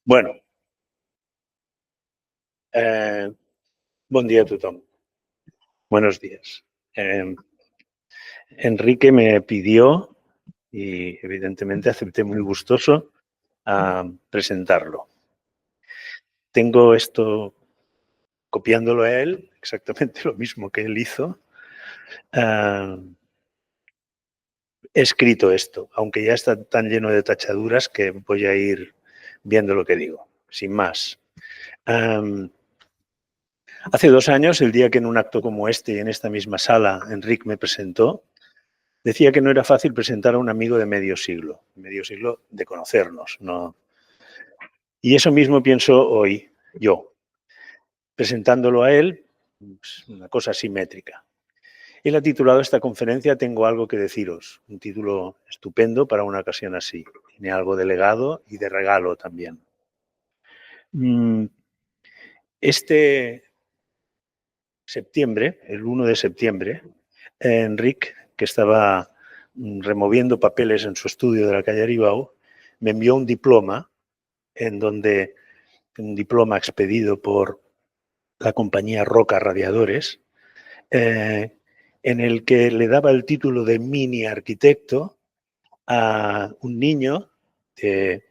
Bueno, bon dia a tothom. Buenos días. Enrique me pidió, y evidentemente acepté muy gustoso, a presentarlo. Tengo esto copiándolo a él, exactamente lo mismo que él hizo. He escrito esto, aunque ya está tan lleno de tachaduras que voy a ir viendo lo que digo, sin más. Hace 2 años, el día que en un acto como este, en esta misma sala, Enrique me presentó, decía que no era fácil presentar a un amigo de medio siglo de conocernos, ¿no? Y eso mismo pienso hoy yo, presentándolo a él, pues, una cosa simétrica. Él ha titulado esta conferencia Tengo algo que deciros, un título estupendo para una ocasión así. Tiene algo de legado y de regalo también. Este septiembre, el 1 de septiembre, Enrique, que estaba removiendo papeles en su estudio de la calle Aribau, me envió un diploma un diploma expedido por la compañía Roca Radiadores, en el que le daba el título de mini arquitecto a un niño que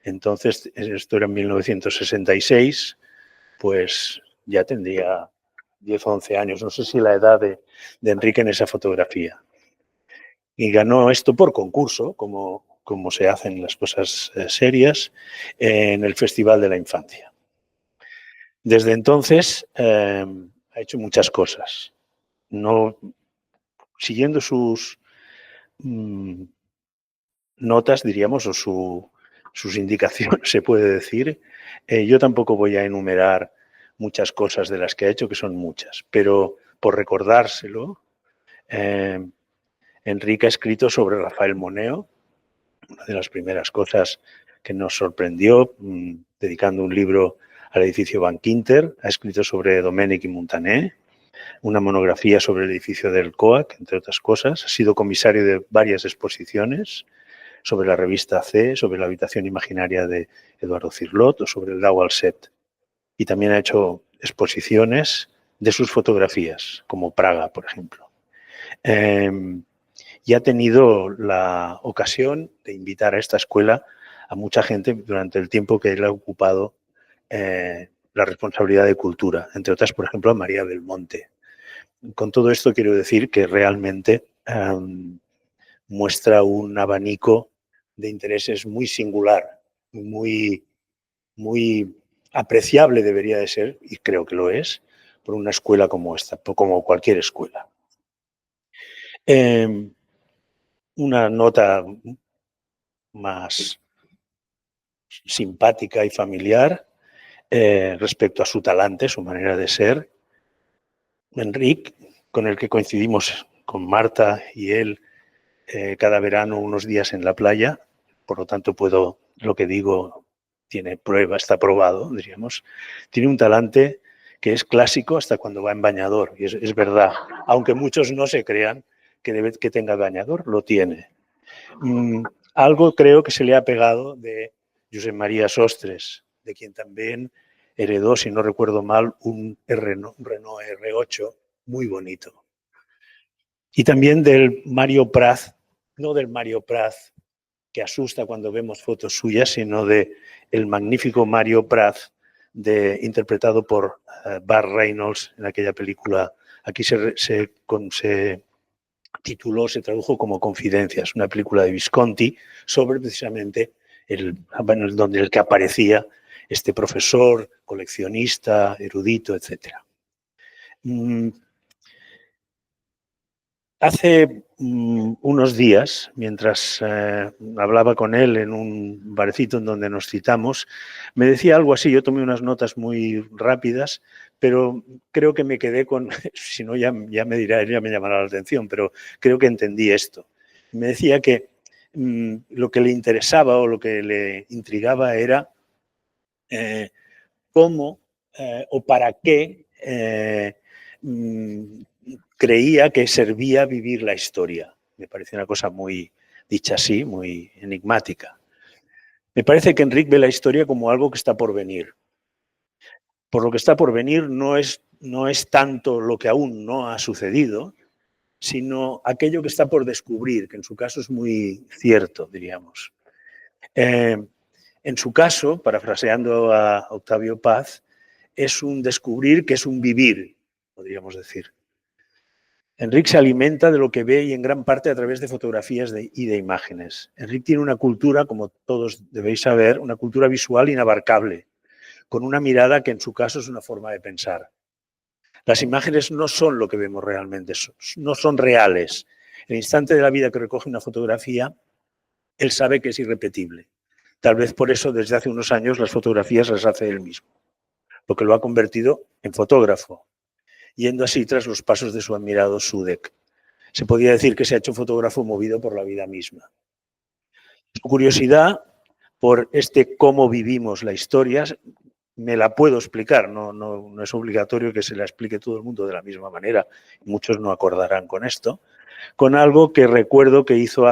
entonces, esto era en 1966, pues ya tendría 10 o 11 años, no sé si la edad de Enrique en esa fotografía. Y ganó esto por concurso, como se hacen las cosas serias, en el Festival de la Infancia. Desde entonces ha hecho muchas cosas. No, siguiendo sus notas, diríamos, o sus indicaciones, se puede decir, yo tampoco voy a enumerar muchas cosas de las que ha hecho, que son muchas, pero por recordárselo, Enrique ha escrito sobre Rafael Moneo, una de las primeras cosas que nos sorprendió, dedicando un libro al edificio Bankinter. Ha escrito sobre Domènech y Montaner, una monografía sobre el edificio del COAC, entre otras cosas. Ha sido comisario de varias exposiciones sobre la revista C, sobre la habitación imaginaria de Eduardo Cirlot o sobre el Dau al Set. Y también ha hecho exposiciones de sus fotografías, como Praga, por ejemplo. Y ha tenido la ocasión de invitar a esta escuela a mucha gente durante el tiempo que él ha ocupado la responsabilidad de cultura, entre otras, por ejemplo, a María Belmonte. Con todo esto quiero decir que realmente muestra un abanico de intereses muy singular, muy, muy apreciable debería de ser, y creo que lo es, por una escuela como esta, como cualquier escuela. Una nota más simpática y familiar respecto a su talante, su manera de ser. Enrique, con el que coincidimos con Marta y él cada verano unos días en la playa, por lo tanto lo que digo tiene prueba, está probado, diríamos, tiene un talante que es clásico hasta cuando va en bañador, y es verdad, aunque muchos no se crean que tenga bañador, lo tiene. Algo creo que se le ha pegado de Josep María Sostres, de quien también heredó, si no recuerdo mal, un Renault R8 muy bonito. Y también del Mario Praz, no del Mario Praz que asusta cuando vemos fotos suyas, sino de el magnífico Mario Praz interpretado por Burt Reynolds en aquella película. Aquí se tituló, se tradujo como Confidencias, una película de Visconti sobre precisamente donde el que aparecía este profesor, coleccionista, erudito, etc. Hace unos días, mientras hablaba con él en un barecito en donde nos citamos, me decía algo así. Yo tomé unas notas muy rápidas, pero creo que me quedé con, si no ya me dirá, ya me llamará la atención, pero creo que entendí esto. Me decía que lo que le interesaba o lo que le intrigaba era cómo o para qué creía que servía vivir la historia. Me pareció una cosa muy, dicha así, muy enigmática. Me parece que Enric ve la historia como algo que está por venir. Por lo que está por venir no es tanto lo que aún no ha sucedido, sino aquello que está por descubrir, que en su caso es muy cierto, diríamos. En su caso, parafraseando a Octavio Paz, es un descubrir que es un vivir, podríamos decir. Enric se alimenta de lo que ve y en gran parte a través de fotografías y de imágenes. Enric tiene una cultura, como todos debéis saber, una cultura visual inabarcable, con una mirada que en su caso es una forma de pensar. Las imágenes no son lo que vemos realmente, no son reales. El instante de la vida que recoge una fotografía, él sabe que es irrepetible. Tal vez por eso desde hace unos años las fotografías las hace él mismo, porque lo ha convertido en fotógrafo, yendo así tras los pasos de su admirado Sudek. Se podría decir que se ha hecho fotógrafo movido por la vida misma. Su curiosidad por cómo vivimos la historia me la puedo explicar, no es obligatorio que se la explique todo el mundo de la misma manera, muchos no acordarán con esto, con algo que recuerdo que hizo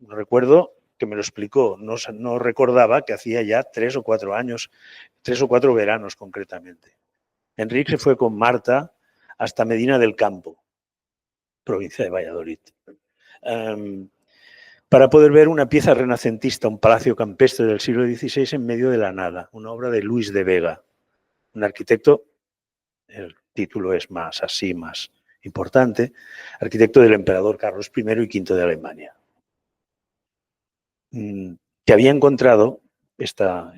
recuerdo que me lo explicó, no recordaba que hacía ya 3 o 4 años, 3 o 4 veranos concretamente. Enric se fue con Marta hasta Medina del Campo, provincia de Valladolid, para poder ver una pieza renacentista, un palacio campestre del siglo XVI en medio de la nada, una obra de Luis de Vega, un arquitecto, el título es más importante, arquitecto del emperador Carlos I y V de Alemania, que había encontrado esta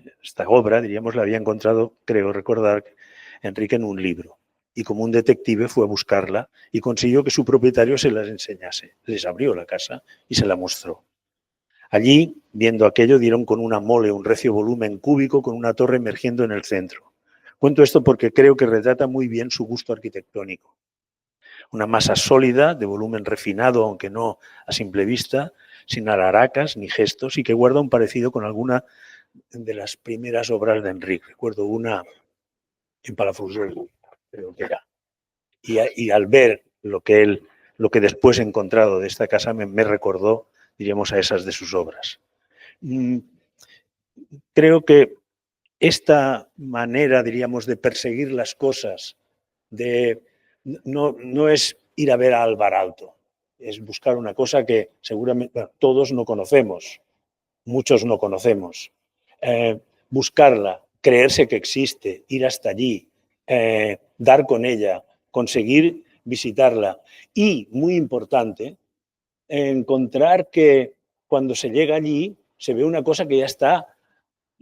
obra, diríamos, la había encontrado, creo recordar, Enrique en un libro. Y como un detective fue a buscarla y consiguió que su propietario se las enseñase. Les abrió la casa y se la mostró. Allí, viendo aquello, dieron con una mole, un recio volumen cúbico con una torre emergiendo en el centro. Cuento esto porque creo que retrata muy bien su gusto arquitectónico. Una masa sólida, de volumen refinado, aunque no a simple vista, sin alaracas ni gestos, y que guarda un parecido con alguna de las primeras obras de Enric. Recuerdo una en Palafrugell, creo que era. Y al ver lo que después he encontrado de esta casa me recordó, diríamos, a esas de sus obras. Creo que esta manera, diríamos, de perseguir las cosas, no es ir a ver a Alvaralto, es buscar una cosa que seguramente todos no conocemos, muchos no conocemos. Buscarla, creerse que existe, ir hasta allí, dar con ella, conseguir visitarla y, muy importante, encontrar que cuando se llega allí se ve una cosa que ya está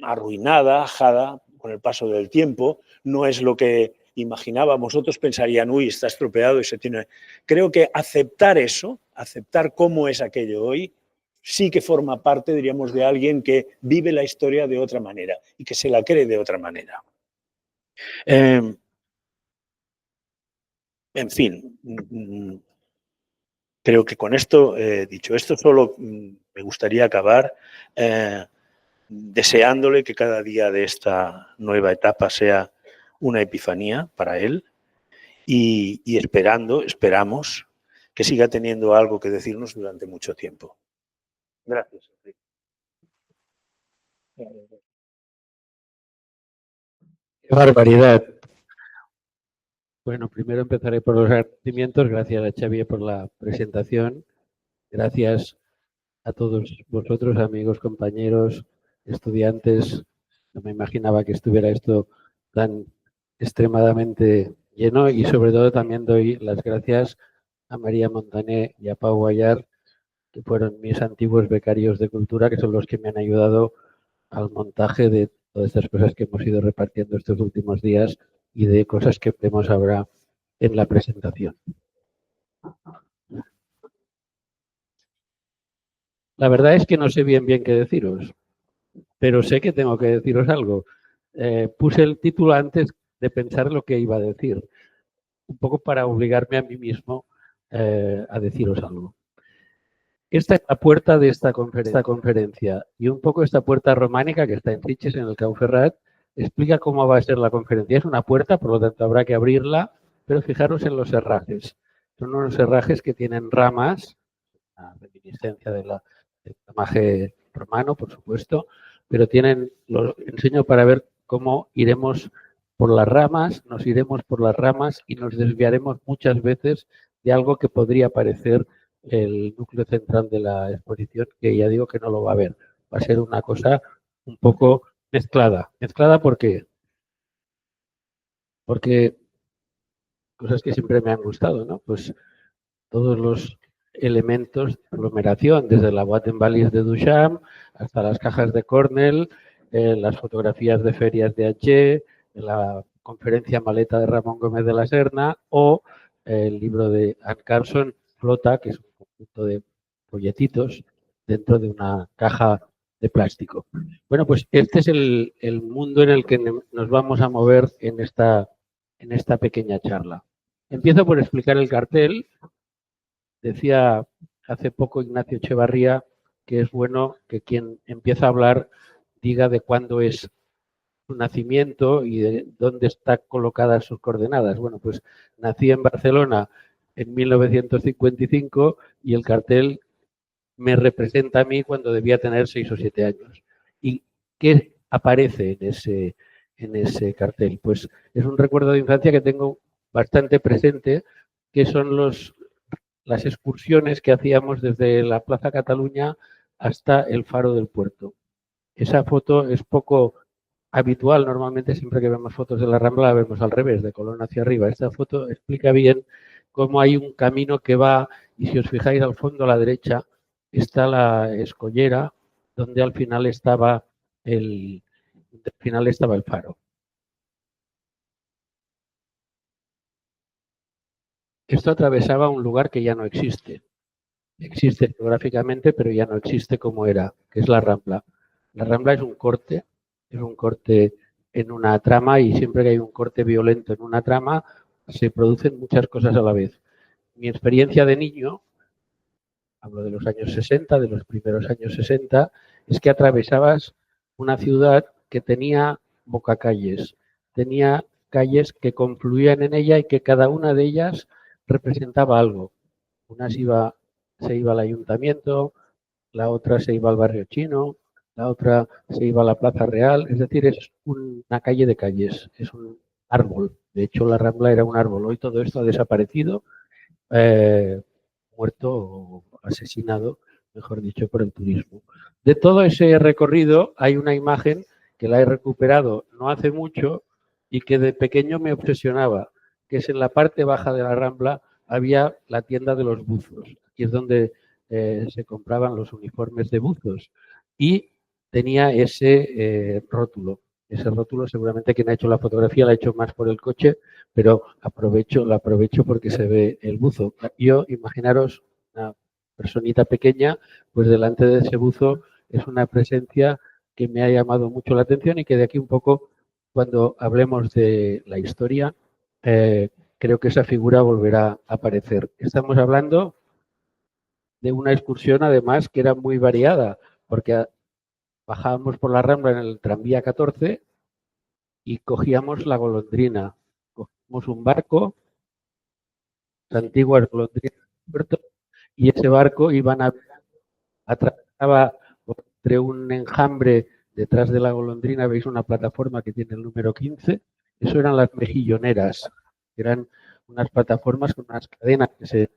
arruinada, ajada con el paso del tiempo, no es lo que imaginábamos, otros pensarían, uy, está estropeado y se tiene... Creo que aceptar eso, aceptar cómo es aquello hoy, sí que forma parte, diríamos, de alguien que vive la historia de otra manera y que se la cree de otra manera. En fin, creo que con esto, dicho esto, solo me gustaría acabar deseándole que cada día de esta nueva etapa sea una epifanía para él y esperamos que siga teniendo algo que decirnos durante mucho tiempo. Gracias, Enrique. ¡Qué barbaridad! Bueno, primero empezaré por los agradecimientos. Gracias a Xavier por la presentación. Gracias a todos vosotros, amigos, compañeros, estudiantes. No me imaginaba que estuviera esto tan extremadamente lleno y sobre todo también doy las gracias a María Montané y a Pau Guayar, que fueron mis antiguos becarios de cultura, que son los que me han ayudado al montaje de todas estas cosas que hemos ido repartiendo estos últimos días y de cosas que vemos ahora en la presentación. La verdad es que no sé bien qué deciros, pero sé que tengo que deciros algo. Puse el título antes de pensar lo que iba a decir, un poco para obligarme a mí mismo a deciros algo. Esta es la puerta de esta conferencia y un poco esta puerta románica que está en Sitges, en el Cau Ferrat, explica cómo va a ser la conferencia. Es una puerta, por lo tanto habrá que abrirla, pero fijaros en los herrajes. Son unos herrajes que tienen ramas, a reminiscencia del ramaje romano, por supuesto, pero lo enseño para ver cómo iremos por las ramas, nos iremos por las ramas y nos desviaremos muchas veces de algo que podría parecer el núcleo central de la exposición, que ya digo que no lo va a ver. Va a ser una cosa un poco mezclada. ¿Mezclada por qué? Porque cosas que siempre me han gustado, ¿no? Pues todos los elementos de aglomeración, desde la Wattenvallis de Duchamp hasta las cajas de Cornell, las fotografías de ferias de H, la conferencia maleta de Ramón Gómez de la Serna o el libro de Anne Carson, Flota, que es un conjunto de folletitos dentro de una caja de plástico. Bueno, pues este es el mundo en el que nos vamos a mover en esta pequeña charla. Empiezo por explicar el cartel. Decía hace poco Ignacio Echevarría que es bueno que quien empieza a hablar diga de cuándo es su nacimiento y de dónde está colocadas sus coordenadas. Bueno, pues nací en Barcelona en 1955 y el cartel me representa a mí cuando debía tener 6 o 7 años. ¿Y qué aparece en ese cartel? Pues es un recuerdo de infancia que tengo bastante presente, que son las excursiones que hacíamos desde la Plaza Cataluña hasta el Faro del Puerto. Esa foto es poco habitual, normalmente siempre que vemos fotos de la Rambla la vemos al revés, de Colón hacia arriba. Esta foto explica bien cómo hay un camino que va, y si os fijáis al fondo a la derecha está la escollera, donde al final estaba el faro. Esto atravesaba un lugar que ya no existe. Existe geográficamente, pero ya no existe como era, que es la Rambla. La Rambla es un corte en una trama y siempre que hay un corte violento en una trama se producen muchas cosas a la vez. Mi experiencia de niño, hablo de los años 60, de los primeros años 60, es que atravesabas una ciudad que tenía bocacalles, tenía calles que confluían en ella y que cada una de ellas representaba algo. Una se iba al ayuntamiento, la otra se iba al barrio chino, la otra se iba a la Plaza Real, es decir, es una calle de calles, es un árbol. De hecho, la Rambla era un árbol. Hoy todo esto ha desaparecido, muerto o asesinado, mejor dicho, por el turismo. De todo ese recorrido hay una imagen que la he recuperado no hace mucho y que de pequeño me obsesionaba, que es en la parte baja de la Rambla había la tienda de los buzos, y es donde se compraban los uniformes de buzos y tenía ese rótulo. Ese rótulo seguramente quien ha hecho la fotografía la ha hecho más por el coche, pero la aprovecho porque se ve el buzo. Yo, imaginaros una personita pequeña, pues delante de ese buzo es una presencia que me ha llamado mucho la atención y que de aquí un poco, cuando hablemos de la historia, creo que esa figura volverá a aparecer. Estamos hablando de una excursión, además, que era muy variada, porque bajábamos por la Rambla en el tranvía 14 y cogíamos la Golondrina. Cogíamos un barco, las antiguas golondrinas del puerto, y ese barco atravesaba entre un enjambre detrás de la Golondrina, veis una plataforma que tiene el número 15, eso eran las mejilloneras, eran unas plataformas con unas cadenas que se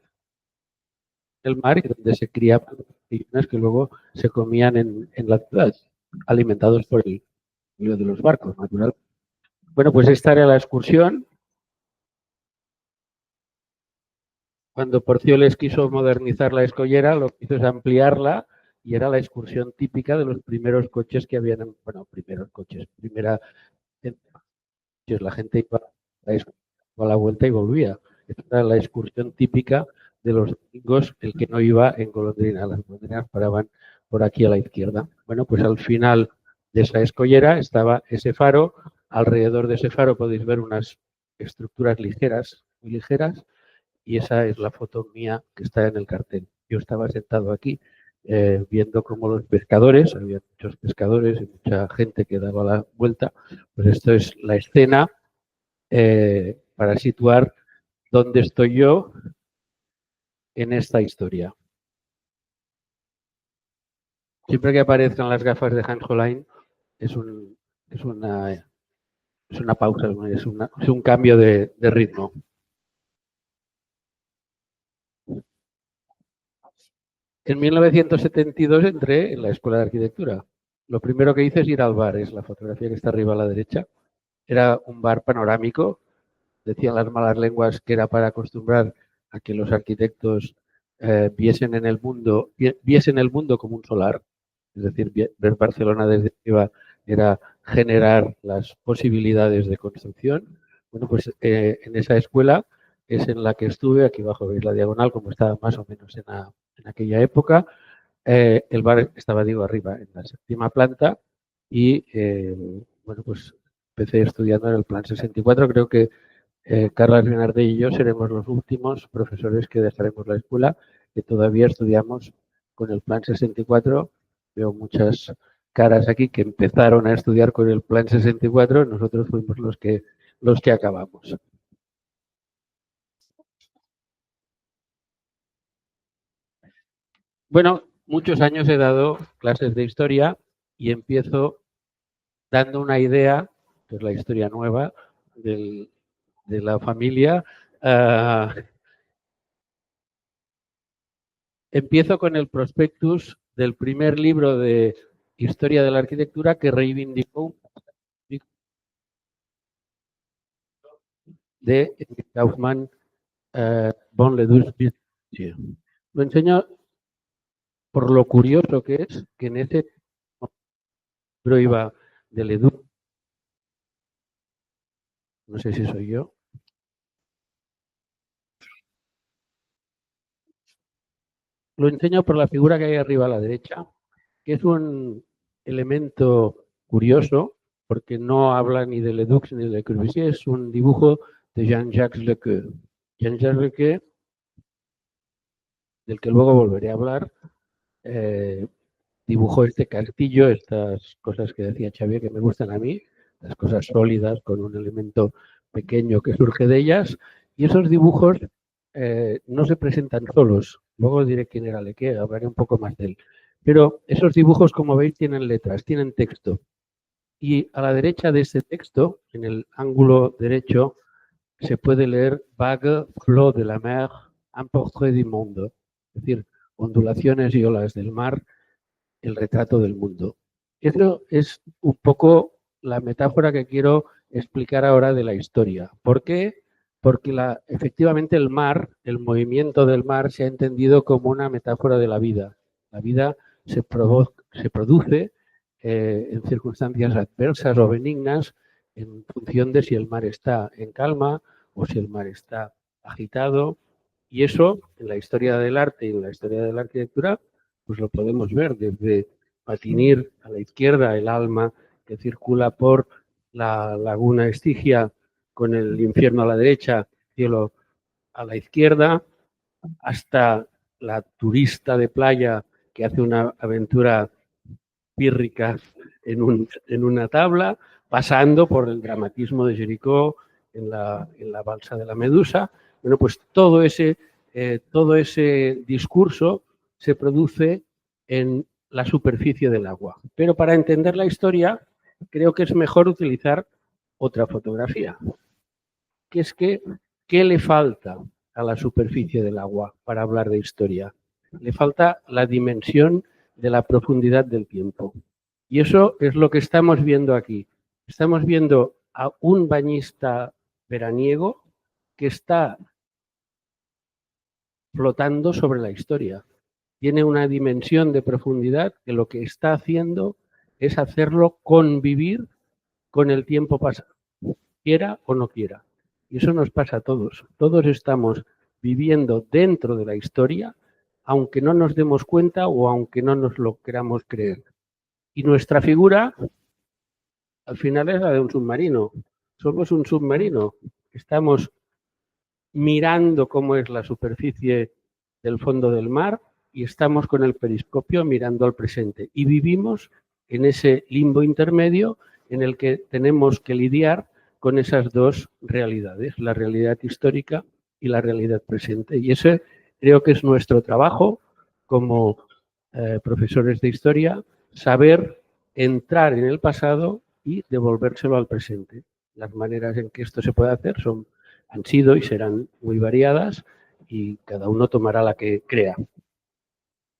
el mar y donde se criaban mejillones que luego se comían en la ciudad, alimentados por el de los barcos, natural. Bueno, pues esta era la excursión. Cuando Porcioles quiso modernizar la escollera, lo que hizo es ampliarla y era la excursión típica de los primeros coches que habían, bueno, primeros coches, la gente iba a la vuelta y volvía. Esta era la excursión típica de los domingos, el que no iba en Golondrina. Las golondrinas paraban por aquí a la izquierda. Bueno, pues al final de esa escollera estaba ese faro. Alrededor de ese faro podéis ver unas estructuras ligeras, muy ligeras, y esa es la foto mía que está en el cartel. Yo estaba sentado aquí viendo cómo los pescadores, había muchos pescadores y mucha gente que daba la vuelta, pues esto es la escena para situar dónde estoy yo en esta historia. Siempre que aparezcan las gafas de Hans Hollein, es una pausa, es un cambio de ritmo. En 1972 entré en la Escuela de Arquitectura. Lo primero que hice es ir al bar, es la fotografía que está arriba a la derecha. Era un bar panorámico. Decían las malas lenguas que era para acostumbrar a que los arquitectos viesen el mundo como un solar. Es decir, ver Barcelona desde arriba era generar las posibilidades de construcción. Bueno, pues en esa escuela es en la que estuve, aquí abajo veis la diagonal, como estaba más o menos en aquella época. El bar estaba, digo, arriba, en la 7ª planta y, bueno, pues empecé estudiando en el Plan 64. Creo que Carles Benardé y yo seremos los últimos profesores que dejaremos la escuela, que todavía estudiamos con el Plan 64. Veo muchas caras aquí que empezaron a estudiar con el Plan 64, nosotros fuimos los que acabamos. Bueno, muchos años he dado clases de historia y empiezo dando una idea, que es la historia nueva de la familia. Empiezo con el prospectus del primer libro de historia de la arquitectura que reivindicó de Kaufmann von Ledouche. Lo enseño por lo curioso que es que en ese libro iba de Ledoux. No sé si soy yo. Lo enseño por la figura que hay arriba a la derecha, que es un elemento curioso, porque no habla ni de Ledoux ni de Le Corbusier, es un dibujo de Jean-Jacques Lequeux. Jean-Jacques Lequeux, del que luego volveré a hablar, dibujó este castillo, estas cosas que decía Xavier que me gustan a mí, las cosas sólidas con un elemento pequeño que surge de ellas, y esos dibujos no se presentan solos. Luego diré quién era Lequeux, hablaré un poco más de él. Pero esos dibujos, como veis, tienen letras, tienen texto. Y a la derecha de ese texto, en el ángulo derecho, se puede leer Vague, flot de la mer, un portrait du monde. Es decir, ondulaciones y olas del mar, el retrato del mundo. Eso es un poco la metáfora que quiero explicar ahora de la historia. ¿Por qué? Porque efectivamente el mar, el movimiento del mar, se ha entendido como una metáfora de la vida. La vida se produce en circunstancias adversas o benignas en función de si el mar está en calma o si el mar está agitado. Y eso, en la historia del arte y en la historia de la arquitectura, pues lo podemos ver desde Patinir a la izquierda, el alma que circula por la laguna Estigia con el infierno a la derecha, cielo a la izquierda, hasta la turista de playa que hace una aventura pírrica en una tabla, pasando por el dramatismo de Jericó en la balsa de la Medusa. Bueno, pues todo ese discurso se produce en la superficie del agua. Pero para entender la historia, creo que es mejor utilizar otra fotografía, que es que, ¿qué le falta a la superficie del agua para hablar de historia? Le falta la dimensión de la profundidad del tiempo. Y eso es lo que estamos viendo aquí. Estamos viendo a un bañista veraniego que está flotando sobre la historia. Tiene una dimensión de profundidad que lo que está haciendo es hacerlo convivir con el tiempo pasado, quiera o no quiera. Y eso nos pasa a todos. Todos estamos viviendo dentro de la historia, aunque no nos demos cuenta o aunque no nos lo queramos creer. Y nuestra figura, al final, es la de un submarino. Somos un submarino. Estamos mirando cómo es la superficie del fondo del mar y estamos con el periscopio mirando al presente. Y vivimos en ese limbo intermedio en el que tenemos que lidiar con esas dos realidades, la realidad histórica y la realidad presente. Y ese creo que es nuestro trabajo como profesores de historia, saber entrar en el pasado y devolvérselo al presente. Las maneras en que esto se puede hacer han sido y serán muy variadas y cada uno tomará la que crea.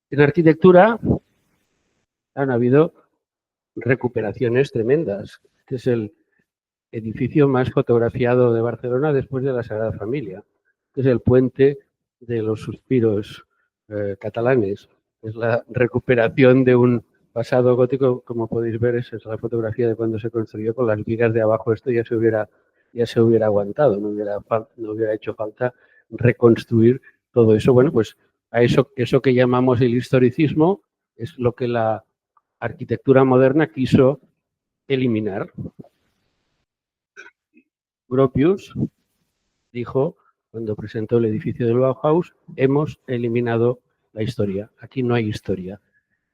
En arquitectura han habido recuperaciones tremendas. Este es el edificio más fotografiado de Barcelona después de la Sagrada Familia. Este es el puente de los suspiros catalanes. Es la recuperación de un pasado gótico, como podéis ver, esa es la fotografía de cuando se construyó con las vigas de abajo. Esto ya se hubiera aguantado, no hubiera hecho falta reconstruir todo eso. Bueno, pues a eso que llamamos el historicismo es lo que la arquitectura moderna quiso eliminar. Gropius dijo, cuando presentó el edificio del Bauhaus, hemos eliminado la historia. Aquí no hay historia.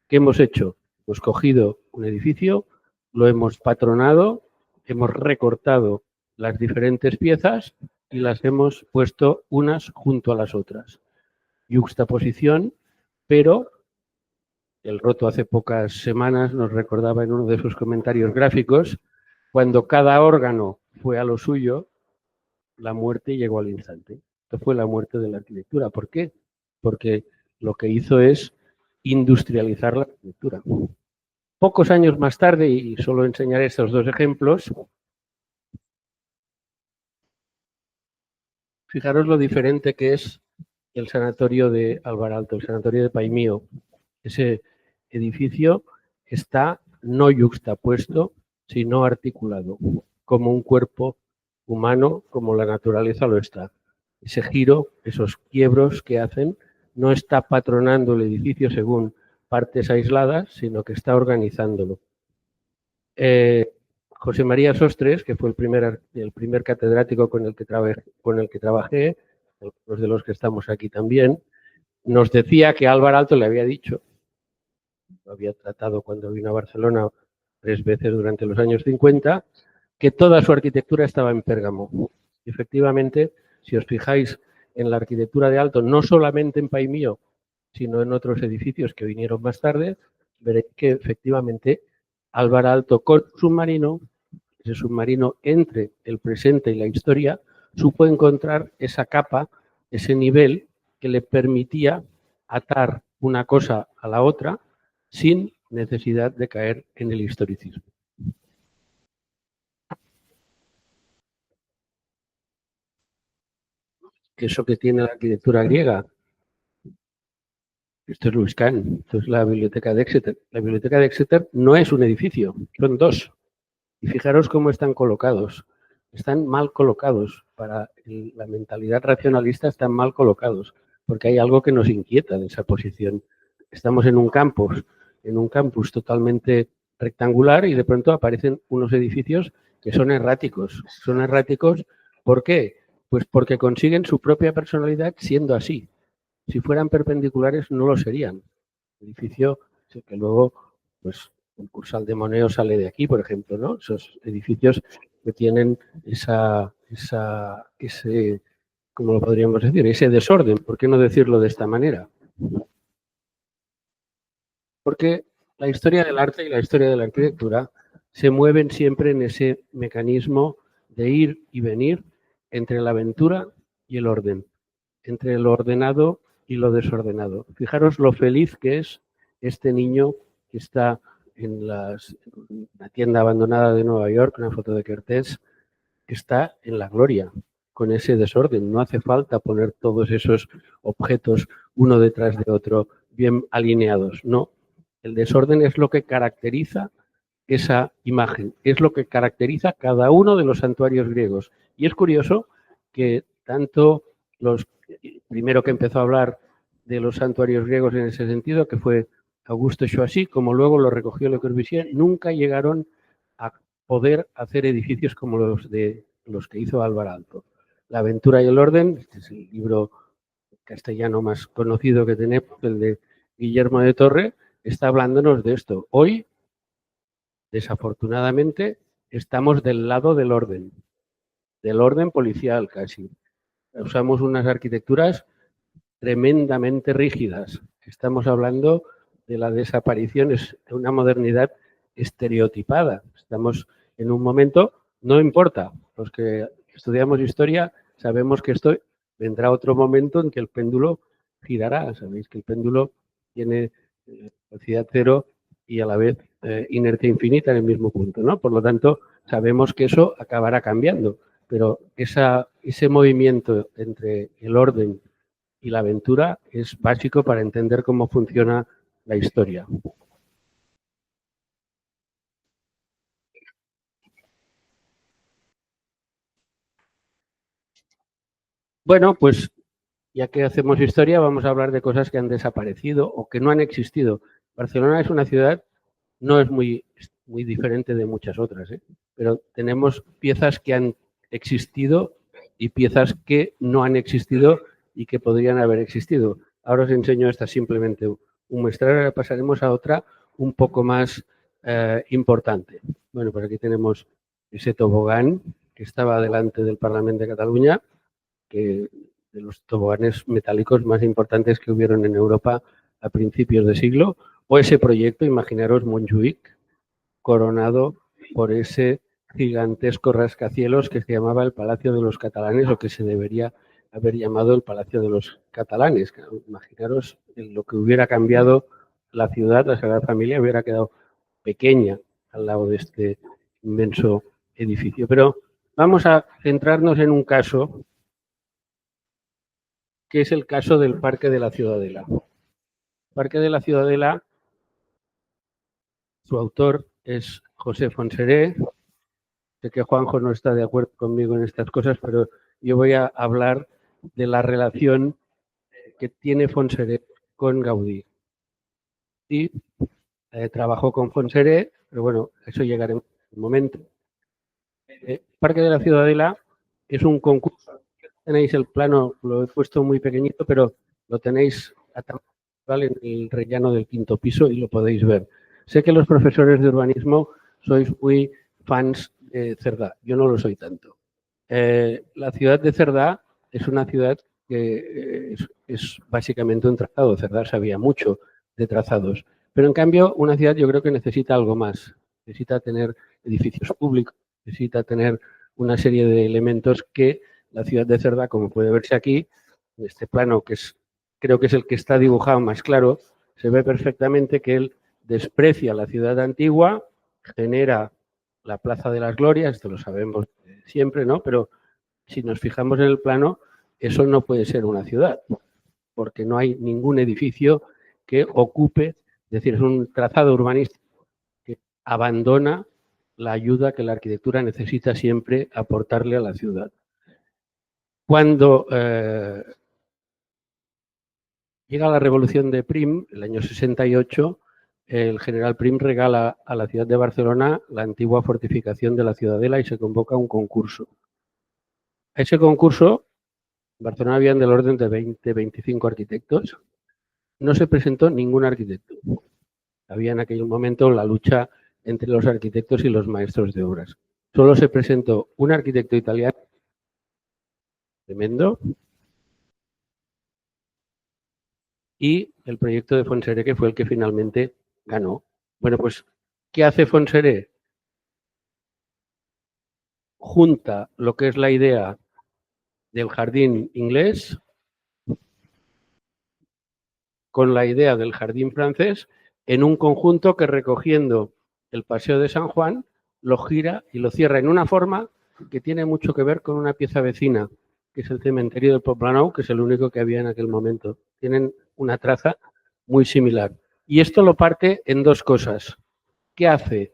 ¿Qué hemos hecho? Hemos cogido un edificio, lo hemos patronado, hemos recortado las diferentes piezas y las hemos puesto unas junto a las otras. Yuxtaposición, pero el Roto hace pocas semanas nos recordaba en uno de sus comentarios gráficos, cuando cada órgano fue a lo suyo, la muerte llegó al instante. Esto fue la muerte de la arquitectura. ¿Por qué? Porque lo que hizo es industrializar la arquitectura. Pocos años más tarde, y solo enseñaré estos dos ejemplos, fijaros lo diferente que es el sanatorio de Alvaralto, el sanatorio de Paimío. Ese edificio está no yuxtapuesto, sino articulado, como un cuerpo humano, como la naturaleza lo está. Ese giro, esos quiebros que hacen, no está patronando el edificio según partes aisladas, sino que está organizándolo. José María Sostres, que fue el primer catedrático con el que trabajé, los de los que estamos aquí también, nos decía que Álvaro Alto le había dicho, lo había tratado cuando vino a Barcelona 3 veces durante los años 50, que toda su arquitectura estaba en Pérgamo. Y efectivamente, si os fijáis en la arquitectura de Alto, no solamente en Paimío, sino en otros edificios que vinieron más tarde, veréis que efectivamente Álvaro Alto con submarino, ese submarino entre el presente y la historia, supo encontrar esa capa, ese nivel que le permitía atar una cosa a la otra sin necesidad de caer en el historicismo. Que eso que tiene la arquitectura griega. Esto es Louis Kahn, esto es la biblioteca de Exeter. La biblioteca de Exeter no es un edificio, son dos. Y fijaros cómo están colocados. Están mal colocados. Para la mentalidad racionalista están mal colocados, porque hay algo que nos inquieta de esa posición. Estamos en un campus totalmente rectangular y de pronto aparecen unos edificios que son erráticos. Son erráticos, ¿por qué? Pues porque consiguen su propia personalidad siendo así. Si fueran perpendiculares no lo serían. El edificio que luego, pues, el Cursal de Moneo sale de aquí, por ejemplo, ¿no? Esos edificios que tienen ese, ¿cómo lo podríamos decir? Ese desorden. ¿Por qué no decirlo de esta manera? Porque la historia del arte y la historia de la arquitectura se mueven siempre en ese mecanismo de ir y venir entre la aventura y el orden, entre lo ordenado y lo desordenado. Fijaros lo feliz que es este niño que está en la tienda abandonada de Nueva York, una foto de Kertész, que está en la gloria, con ese desorden. No hace falta poner todos esos objetos uno detrás de otro bien alineados, no. El desorden es lo que caracteriza esa imagen, es lo que caracteriza cada uno de los santuarios griegos. Y es curioso que tanto primero que empezó a hablar de los santuarios griegos en ese sentido, que fue Augusto Choisy, como luego lo recogió Le Corbusier, nunca llegaron a poder hacer edificios como los que hizo Álvaro Alto. La aventura y el orden, este es el libro castellano más conocido que tenemos, el de Guillermo de Torre, está hablándonos de esto. Hoy, desafortunadamente, estamos del lado del orden policial casi. Usamos unas arquitecturas tremendamente rígidas. Estamos hablando de la desaparición, es una modernidad estereotipada. Estamos en un momento, no importa, los que estudiamos historia sabemos que esto vendrá otro momento en que el péndulo girará. Sabéis que el péndulo tiene velocidad cero y a la vez inercia infinita en el mismo punto, ¿no? Por lo tanto, sabemos que eso acabará cambiando, pero ese movimiento entre el orden y la aventura es básico para entender cómo funciona la historia. Bueno, pues ya que hacemos historia, vamos a hablar de cosas que han desaparecido o que no han existido. Barcelona es una ciudad, no es muy diferente de muchas otras, pero tenemos piezas que han existido y piezas que no han existido y que podrían haber existido. Ahora os enseño esta simplemente un muestrario, ahora pasaremos a otra un poco más importante. Bueno, pues aquí tenemos ese tobogán que estaba delante del Parlamento de Cataluña, que de los toboganes metálicos más importantes que hubieron en Europa a principios de siglo, o ese proyecto, imaginaros Montjuïc, coronado por ese gigantesco rascacielos que se llamaba el Palacio de los Catalanes, o que se debería haber llamado el Palacio de los Catalanes. Imaginaros lo que hubiera cambiado la ciudad, la Sagrada Familia hubiera quedado pequeña al lado de este inmenso edificio. Pero vamos a centrarnos en un caso que es el caso del Parque de la Ciudadela. El Parque de la Ciudadela, su autor es José Fonseré. Sé que Juanjo no está de acuerdo conmigo en estas cosas, pero yo voy a hablar de la relación que tiene Fonseré con Gaudí. Y trabajó con Fonseré, pero bueno, a eso llegaremos en un momento. El Parque de la Ciudadela es un concurso. Tenéis el plano, lo he puesto muy pequeñito, pero lo tenéis en el rellano del quinto piso y lo podéis ver. Sé que los profesores de urbanismo sois muy fans de Cerdá, yo no lo soy tanto. La ciudad de Cerdá es una ciudad que es básicamente un trazado. Cerdá sabía mucho de trazados, pero en cambio una ciudad yo creo que necesita algo más. Necesita tener edificios públicos, necesita tener una serie de elementos que la ciudad de Cerdá, como puede verse aquí, en este plano que creo que es el que está dibujado más claro, se ve perfectamente que él desprecia la ciudad antigua, genera la Plaza de las Glorias, esto lo sabemos siempre, ¿no? Pero si nos fijamos en el plano, eso no puede ser una ciudad, porque no hay ningún edificio que ocupe, es decir, es un trazado urbanístico que abandona la ayuda que la arquitectura necesita siempre aportarle a la ciudad. Cuando llega la revolución de Prim, el año 68, el general Prim regala a la ciudad de Barcelona la antigua fortificación de la Ciudadela y se convoca un concurso. A ese concurso, en Barcelona habían del orden de 20, 25 arquitectos. No se presentó ningún arquitecto. Había en aquel momento la lucha entre los arquitectos y los maestros de obras. Solo se presentó un arquitecto italiano, tremendo, y el proyecto de Fonseré, que fue el que finalmente ganó. Bueno, pues, ¿qué hace Fonseré? Junta lo que es la idea del jardín inglés con la idea del jardín francés en un conjunto que, recogiendo el Paseo de San Juan, lo gira y lo cierra en una forma que tiene mucho que ver con una pieza vecina, que es el cementerio del Poblenou, que es el único que había en aquel momento. Tienen una traza muy similar. Y esto lo parte en dos cosas. ¿Qué hace?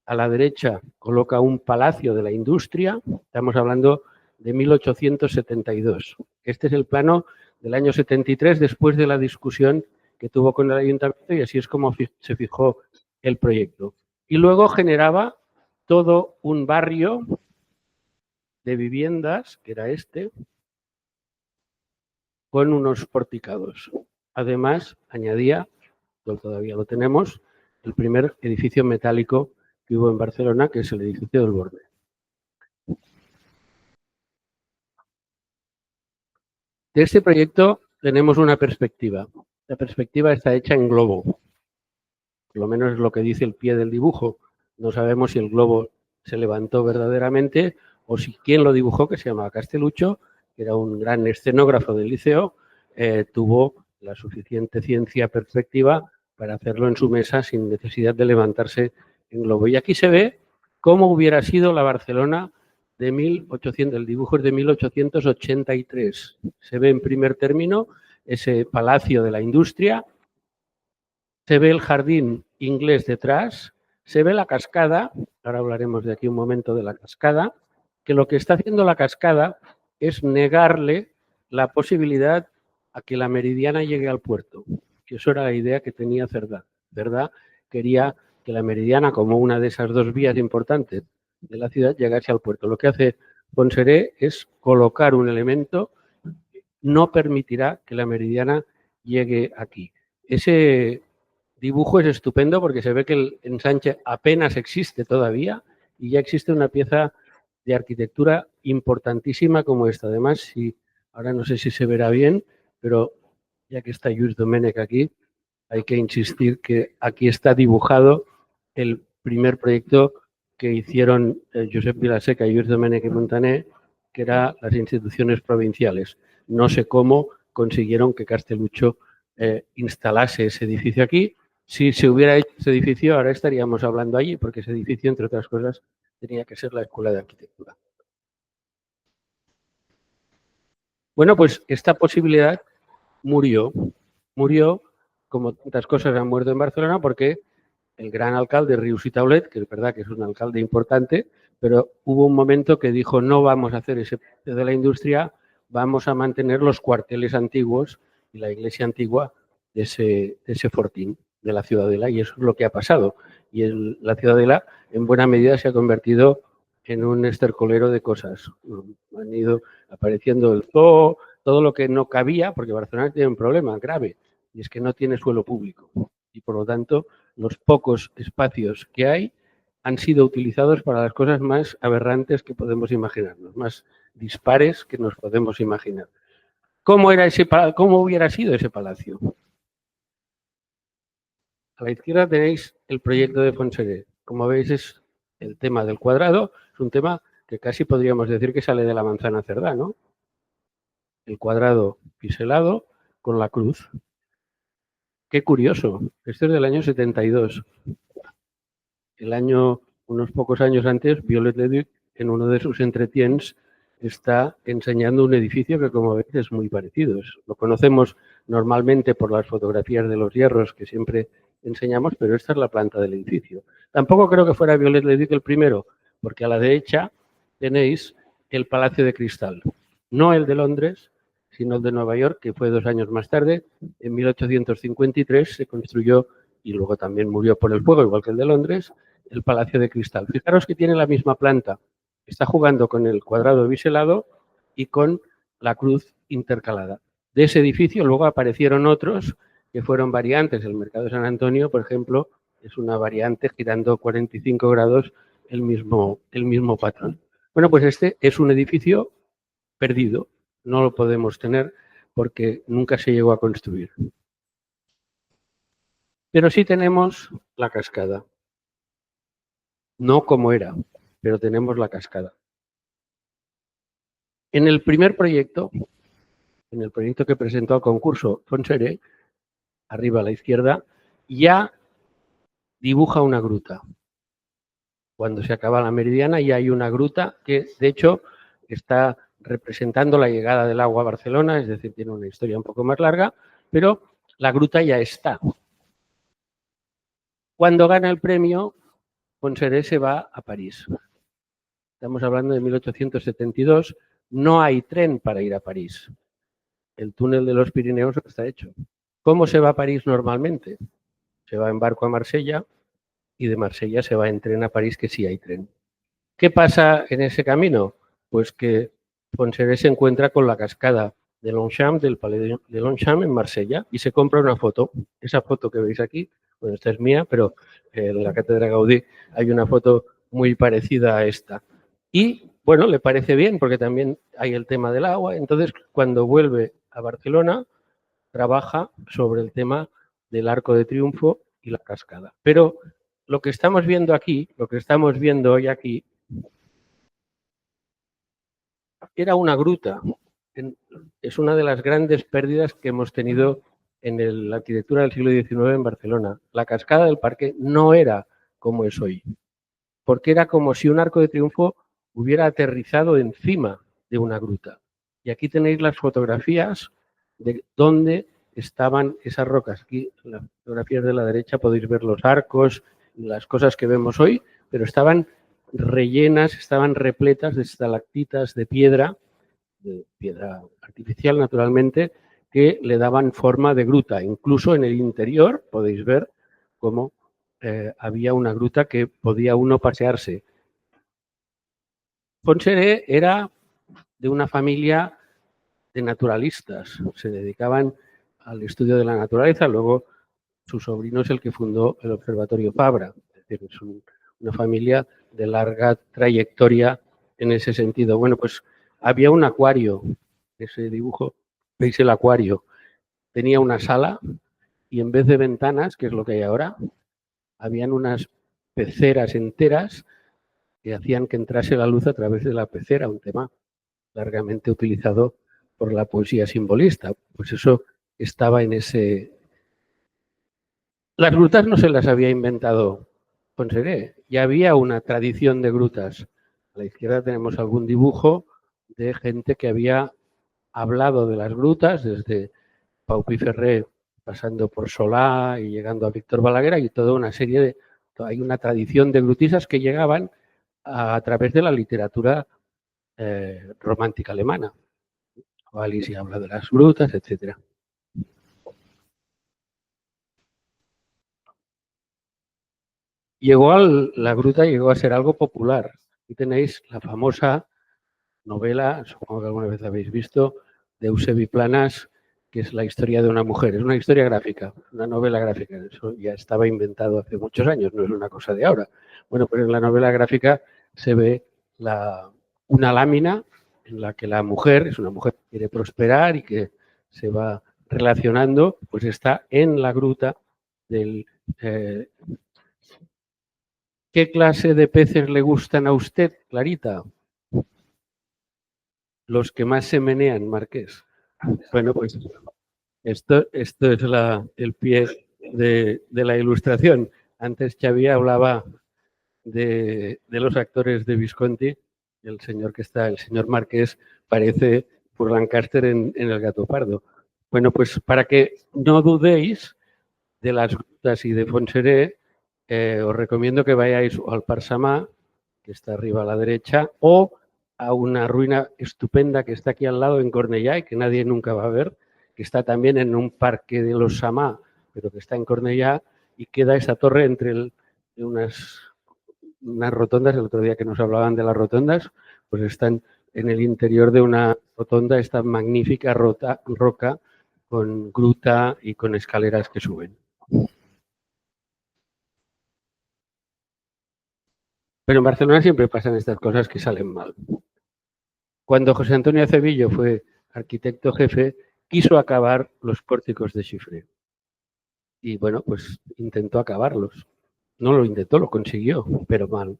A la derecha coloca un palacio de la industria, estamos hablando de 1872. Este es el plano del año 73, después de la discusión que tuvo con el ayuntamiento, y así es como se fijó el proyecto. Y luego generaba todo un barrio de viviendas, que era este, con unos porticados. Además, añadía, todavía lo tenemos, el primer edificio metálico que hubo en Barcelona, que es el edificio del Borde. De este proyecto tenemos una perspectiva. La perspectiva está hecha en globo. por lo menos es lo que dice el pie del dibujo. No sabemos si el globo se levantó verdaderamente o si quien lo dibujó, que se llamaba Castelluccio, que era un gran escenógrafo del liceo, tuvo la suficiente ciencia perspectiva para hacerlo en su mesa sin necesidad de levantarse en globo. Y aquí se ve cómo hubiera sido la Barcelona de 1800, el dibujo es de 1883. Se ve en primer término ese Palacio de la Industria, se ve el jardín inglés detrás, se ve la cascada, ahora hablaremos de aquí un momento de la cascada, que lo que está haciendo la cascada es negarle la posibilidad a que la Meridiana llegue al puerto, que eso era la idea que tenía Cerdá. Cerdá quería que la Meridiana, como una de esas dos vías importantes de la ciudad, llegase al puerto. Lo que hace Fontserè es colocar un elemento que no permitirá que la Meridiana llegue aquí. Ese dibujo es estupendo porque se ve que el ensanche apenas existe todavía y ya existe una pieza de arquitectura importantísima como esta. Además, si, ahora no sé si se verá bien, pero ya que está Lluís Domènech aquí, hay que insistir que aquí está dibujado el primer proyecto que hicieron Josep Vilaseca, Lluís Domènech y Montaner, que eran las instituciones provinciales. No sé cómo consiguieron que Castelluccio instalase ese edificio aquí. Si se hubiera hecho ese edificio, ahora estaríamos hablando allí, porque ese edificio, entre otras cosas, tenía que ser la Escuela de Arquitectura. Bueno, pues esta posibilidad murió. Murió, como tantas cosas han muerto en Barcelona, porque el gran alcalde Rius i Taulet, que es verdad que es un alcalde importante, pero hubo un momento que dijo no vamos a hacer ese de la industria, vamos a mantener los cuarteles antiguos y la iglesia antigua de ese fortín de la Ciudadela, y eso es lo que ha pasado. Y la Ciudadela en buena medida se ha convertido en un estercolero de cosas. Han ido apareciendo el zoo, todo lo que no cabía, porque Barcelona tiene un problema grave, y es que no tiene suelo público. Y por lo tanto, los pocos espacios que hay han sido utilizados para las cosas más aberrantes que podemos imaginarnos, más dispares que nos podemos imaginar. ¿Cómo hubiera sido ese palacio? A la izquierda tenéis el proyecto de Fontserè. Como veis, es el tema del cuadrado, es un tema que casi podríamos decir que sale de la manzana Cerdá, ¿no? El cuadrado biselado con la cruz. Qué curioso, esto es del año 72. El año, unos pocos años antes, Viollet-le-Duc, en uno de sus entretiens, está enseñando un edificio que, como veis, es muy parecido. Lo conocemos normalmente por las fotografías de los hierros que siempre enseñamos, pero esta es la planta del edificio. Tampoco creo que fuera Viollet-le-Duc el primero, porque a la derecha tenéis el Palacio de Cristal. No el de Londres, sino el de Nueva York, que fue 2 años más tarde. En 1853 se construyó, y luego también murió por el fuego, igual que el de Londres, el Palacio de Cristal. Fijaros que tiene la misma planta. Está jugando con el cuadrado biselado y con la cruz intercalada. De ese edificio luego aparecieron otros que fueron variantes. El Mercado de San Antonio, por ejemplo, es una variante girando 45 grados el mismo patrón. Bueno, pues este es un edificio perdido. No lo podemos tener porque nunca se llegó a construir. Pero sí tenemos la cascada. No como era, pero tenemos la cascada. En el primer proyecto, en el proyecto que presentó al concurso Fontserè, arriba a la izquierda, ya dibuja una gruta. Cuando se acaba la Meridiana ya hay una gruta que, de hecho, está representando la llegada del agua a Barcelona, es decir, tiene una historia un poco más larga, pero la gruta ya está. Cuando gana el premio, Fontserè se va a París. Estamos hablando de 1872. No hay tren para ir a París. El túnel de los Pirineos está hecho. ¿Cómo se va a París normalmente? Se va en barco a Marsella y de Marsella se va en tren a París, que sí hay tren. ¿Qué pasa en ese camino? Pues que Fontserè se encuentra con la cascada de Longchamp, del Palais de Longchamp en Marsella, y se compra una foto. Esa foto que veis aquí, bueno, esta es mía, pero en la Cátedra Gaudí hay una foto muy parecida a esta. Y, bueno, le parece bien porque también hay el tema del agua. Entonces, cuando vuelve a Barcelona, trabaja sobre el tema del Arco de Triunfo y la cascada. Pero lo que estamos viendo aquí, lo que estamos viendo hoy aquí, era una gruta. Es una de las grandes pérdidas que hemos tenido en la arquitectura del siglo XIX en Barcelona. La cascada del parque no era como es hoy, porque era como si un arco de triunfo hubiera aterrizado encima de una gruta. Y aquí tenéis las fotografías de dónde estaban esas rocas. Aquí en las fotografías de la derecha podéis ver los arcos y las cosas que vemos hoy, pero estaban rellenas, estaban repletas de estalactitas de piedra artificial naturalmente, que le daban forma de gruta. Incluso en el interior podéis ver cómo había una gruta que podía uno pasearse. Fontserè era de una familia de naturalistas, se dedicaban al estudio de la naturaleza, luego su sobrino es el que fundó el Observatorio Fabra, es decir, es una familia de larga trayectoria en ese sentido. Bueno, pues había un acuario, ese dibujo, veis el acuario, tenía una sala y en vez de ventanas, que es lo que hay ahora, habían unas peceras enteras que hacían que entrase la luz a través de la pecera, un tema largamente utilizado por la poesía simbolista. Pues eso estaba en ese... Las grutas no se las había inventado Fontserè, ya había una tradición de grutas. A la izquierda tenemos algún dibujo de gente que había hablado de las grutas, desde Pau Piferrer pasando por Solá y llegando a Víctor Balaguer, y toda una serie de... Hay una tradición de grutisas que llegaban a través de la literatura romántica alemana. Alice habla de las grutas, etc. La gruta llegó a ser algo popular. Aquí tenéis la famosa novela, supongo que alguna vez habéis visto, de Eusebi Planas, que es la historia de una mujer. Es una historia gráfica, una novela gráfica. Eso ya estaba inventado hace muchos años, no es una cosa de ahora. Bueno, pero en la novela gráfica se ve una lámina en la que la mujer, es una mujer que quiere prosperar y que se va relacionando, pues está en la gruta del... ¿Qué clase de peces le gustan a usted, Clarita? Los que más se menean, Marqués. Bueno, pues esto es el pie de la ilustración. Antes Xavi hablaba de los actores de Visconti. El señor que está, el señor Marqués, parece por Lancaster en El gato pardo. Bueno, pues para que no dudéis de las grutas y de Fontserè, os recomiendo que vayáis al Parsamà, que está arriba a la derecha, o a una ruina estupenda que está aquí al lado en Cornellà y que nadie nunca va a ver, que está también en un parque de los Samà, pero que está en Cornellà, y queda esa torre entre unas rotondas. El otro día que nos hablaban de las rotondas, pues están en el interior de una rotonda esta magnífica roca con gruta y con escaleras que suben. Pero en Barcelona siempre pasan estas cosas que salen mal. Cuando José Antonio Acevillo fue arquitecto jefe, quiso acabar los pórticos de Chifré. Y bueno, pues intentó acabarlos. No lo intentó, lo consiguió, pero mal.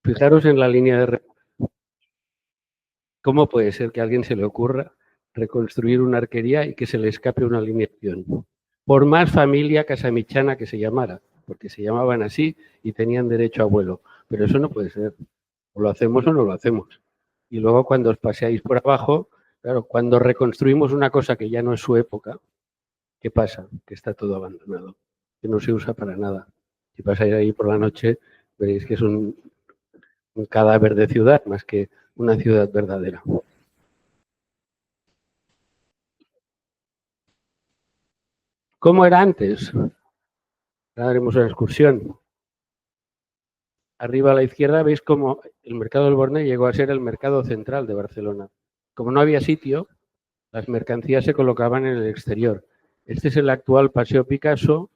Fijaros en la línea de... ¿Cómo puede ser que a alguien se le ocurra reconstruir una arquería y que se le escape una alineación? Por más familia casamichana que se llamara, porque se llamaban así y tenían derecho a vuelo. Pero eso no puede ser. O lo hacemos o no lo hacemos. Y luego cuando os paseáis por abajo, claro, cuando reconstruimos una cosa que ya no es su época, ¿qué pasa? Que está todo abandonado, que no se usa para nada. Si pasáis ahí por la noche, veréis que es un cadáver de ciudad más que una ciudad verdadera. ¿Cómo era antes? Ahora haremos una excursión. Arriba a la izquierda veis cómo el mercado del Borne llegó a ser el mercado central de Barcelona. Como no había sitio, las mercancías se colocaban en el exterior. Este es el actual Paseo Picasso,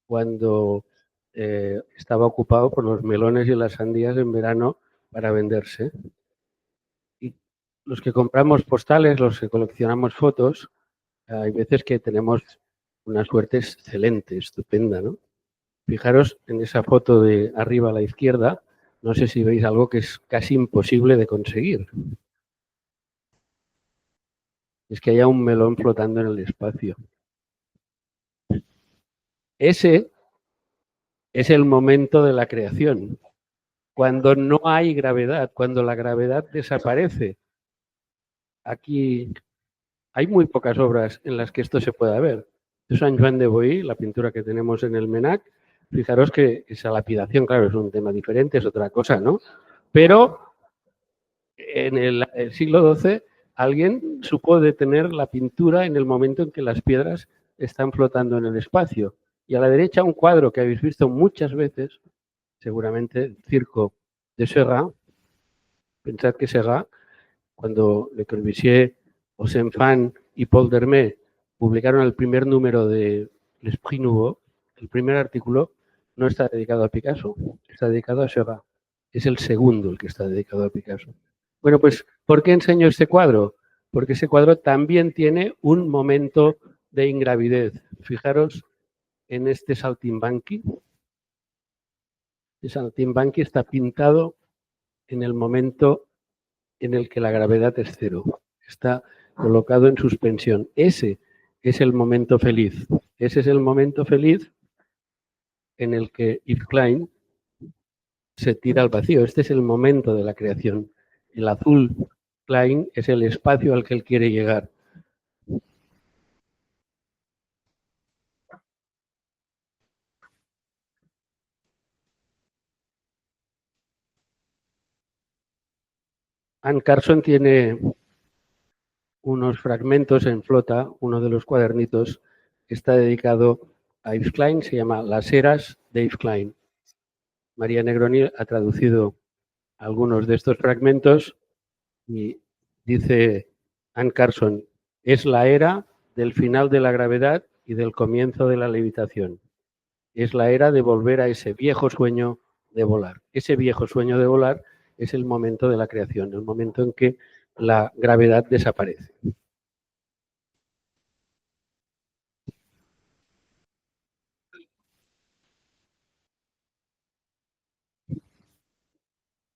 cuando estaba ocupado por los melones y las sandías en verano para venderse. Y los que compramos postales, los que coleccionamos fotos, hay veces que tenemos una suerte excelente, estupenda, ¿no? Fijaros en esa foto de arriba a la izquierda, no sé si veis algo que es casi imposible de conseguir. Es que haya un melón flotando en el espacio. Ese es el momento de la creación. Cuando no hay gravedad, cuando la gravedad desaparece. Aquí hay muy pocas obras en las que esto se pueda ver. San Joan de Boí, la pintura que tenemos en el Menac, fijaros que esa lapidación, claro, es un tema diferente, es otra cosa, ¿no? Pero en el siglo XII alguien supo detener la pintura en el momento en que las piedras están flotando en el espacio. Y a la derecha un cuadro que habéis visto muchas veces, seguramente el Circo de Seurat. Pensad que Seurat, cuando Le Corbusier, Osenfant y Paul Dermet publicaron el primer número de L'Esprit Nouveau, el primer artículo no está dedicado a Picasso, está dedicado a Seurat. Es el segundo el que está dedicado a Picasso. Bueno, pues, ¿por qué enseño este cuadro? Porque ese cuadro también tiene un momento de ingravidez. Fijaros en este saltimbanqui. El saltimbanqui está pintado en el momento en el que la gravedad es cero. Está colocado en suspensión. Ese es el momento feliz. Ese es el momento feliz en el que Yves Klein se tira al vacío. Este es el momento de la creación. El azul Klein es el espacio al que él quiere llegar. Anne Carson tiene unos fragmentos en flota, uno de los cuadernitos está dedicado a Yves Klein, se llama Las eras de Yves Klein. María Negroni ha traducido algunos de estos fragmentos y dice Anne Carson, es la era del final de la gravedad y del comienzo de la levitación. Es la era de volver a ese viejo sueño de volar. Ese viejo sueño de volar es el momento de la creación, el momento en que la gravedad desaparece.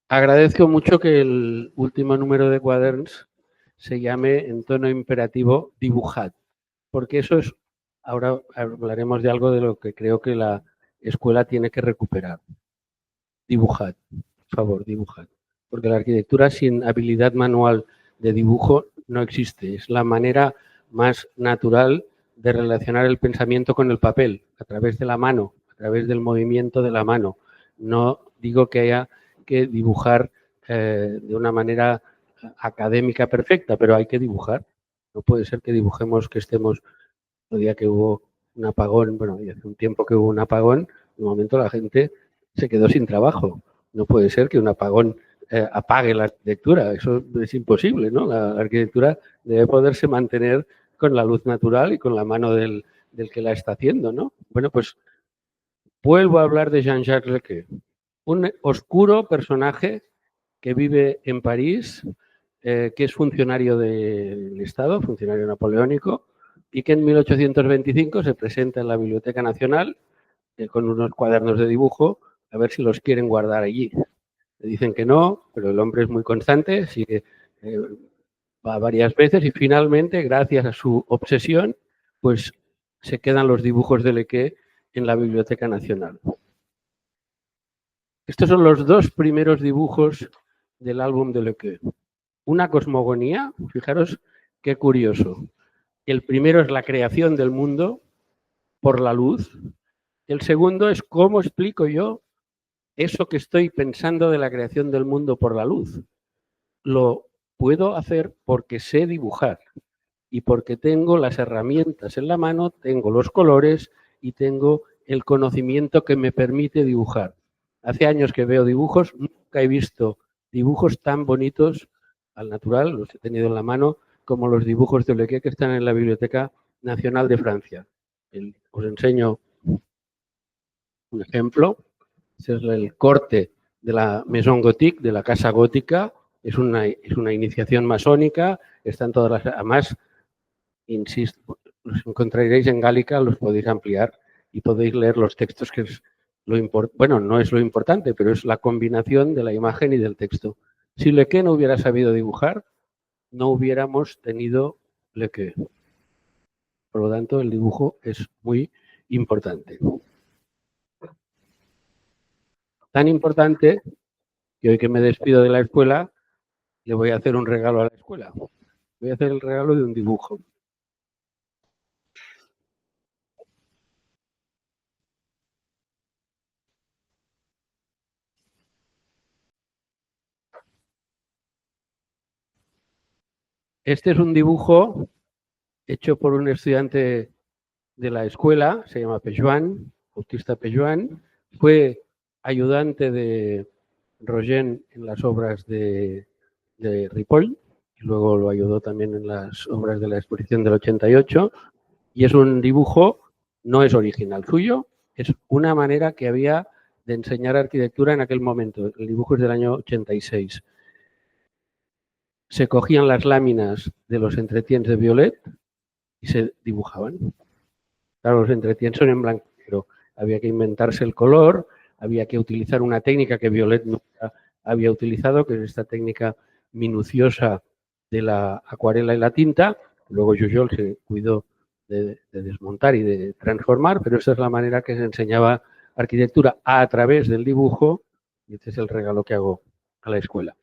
Agradezco mucho que el último número de Quaderns se llame en tono imperativo dibujad, porque eso es, ahora hablaremos de algo de lo que creo que la escuela tiene que recuperar. Dibujad, por favor, dibujad. Porque la arquitectura sin habilidad manual de dibujo no existe. Es la manera más natural de relacionar el pensamiento con el papel, a través de la mano, a través del movimiento de la mano. No digo que haya que dibujar de una manera académica perfecta, pero hay que dibujar. No puede ser que dibujemos que estemos, el día que hubo un apagón, bueno, y hace un tiempo que hubo un apagón, en un momento la gente se quedó sin trabajo. No puede ser que un apagón apague la arquitectura, eso es imposible, ¿no? La arquitectura debe poderse mantener con la luz natural y con la mano del que la está haciendo, ¿no? Bueno, pues vuelvo a hablar de Jean-Jacques Lequeux, un oscuro personaje que vive en París, que es funcionario del Estado, funcionario napoleónico, y que en 1825 se presenta en la Biblioteca Nacional con unos cuadernos de dibujo, a ver si los quieren guardar allí. Le dicen que no, pero el hombre es muy constante, sigue, va varias veces y finalmente, gracias a su obsesión, pues se quedan los dibujos de Lequeux en la Biblioteca Nacional. Estos son los dos primeros dibujos del álbum de Lequeux. Una cosmogonía, fijaros qué curioso. El primero es la creación del mundo por la luz. El segundo es cómo explico yo eso que estoy pensando de la creación del mundo por la luz. Lo puedo hacer porque sé dibujar y porque tengo las herramientas en la mano, tengo los colores y tengo el conocimiento que me permite dibujar. Hace años que veo dibujos, nunca he visto dibujos tan bonitos al natural, los he tenido en la mano, como los dibujos de Lequeux que están en la Biblioteca Nacional de Francia. Os enseño un ejemplo. Ese es el corte de la Maison Gothique, de la Casa Gótica. Es una iniciación masónica. Están todas las... Además, insisto, los encontraréis en Gálica, los podéis ampliar y podéis leer los textos que bueno, no es lo importante, pero es la combinación de la imagen y del texto. Si Lequé no hubiera sabido dibujar, no hubiéramos tenido Lequé. Por lo tanto, el dibujo es muy importante. Tan importante que hoy que me despido de la escuela, le voy a hacer un regalo a la escuela. Voy a hacer el regalo de un dibujo. Este es un dibujo hecho por un estudiante de la escuela, se llama Pejuan, Bautista Pejuan, fue ayudante de Rogen en las obras de Ripoll, y luego lo ayudó también en las obras de la exposición del 88, y es un dibujo, no es original suyo, es una manera que había de enseñar arquitectura en aquel momento. El dibujo es del año 86. Se cogían las láminas de los entretiens de Violet y se dibujaban. Claro, los entretiens son en blanco, pero había que inventarse el color, había que utilizar una técnica que Violet nunca había utilizado, que es esta técnica minuciosa de la acuarela y la tinta. Luego Jujol se cuidó de desmontar y de transformar, pero esa es la manera que se enseñaba arquitectura a través del dibujo, y este es el regalo que hago a la escuela.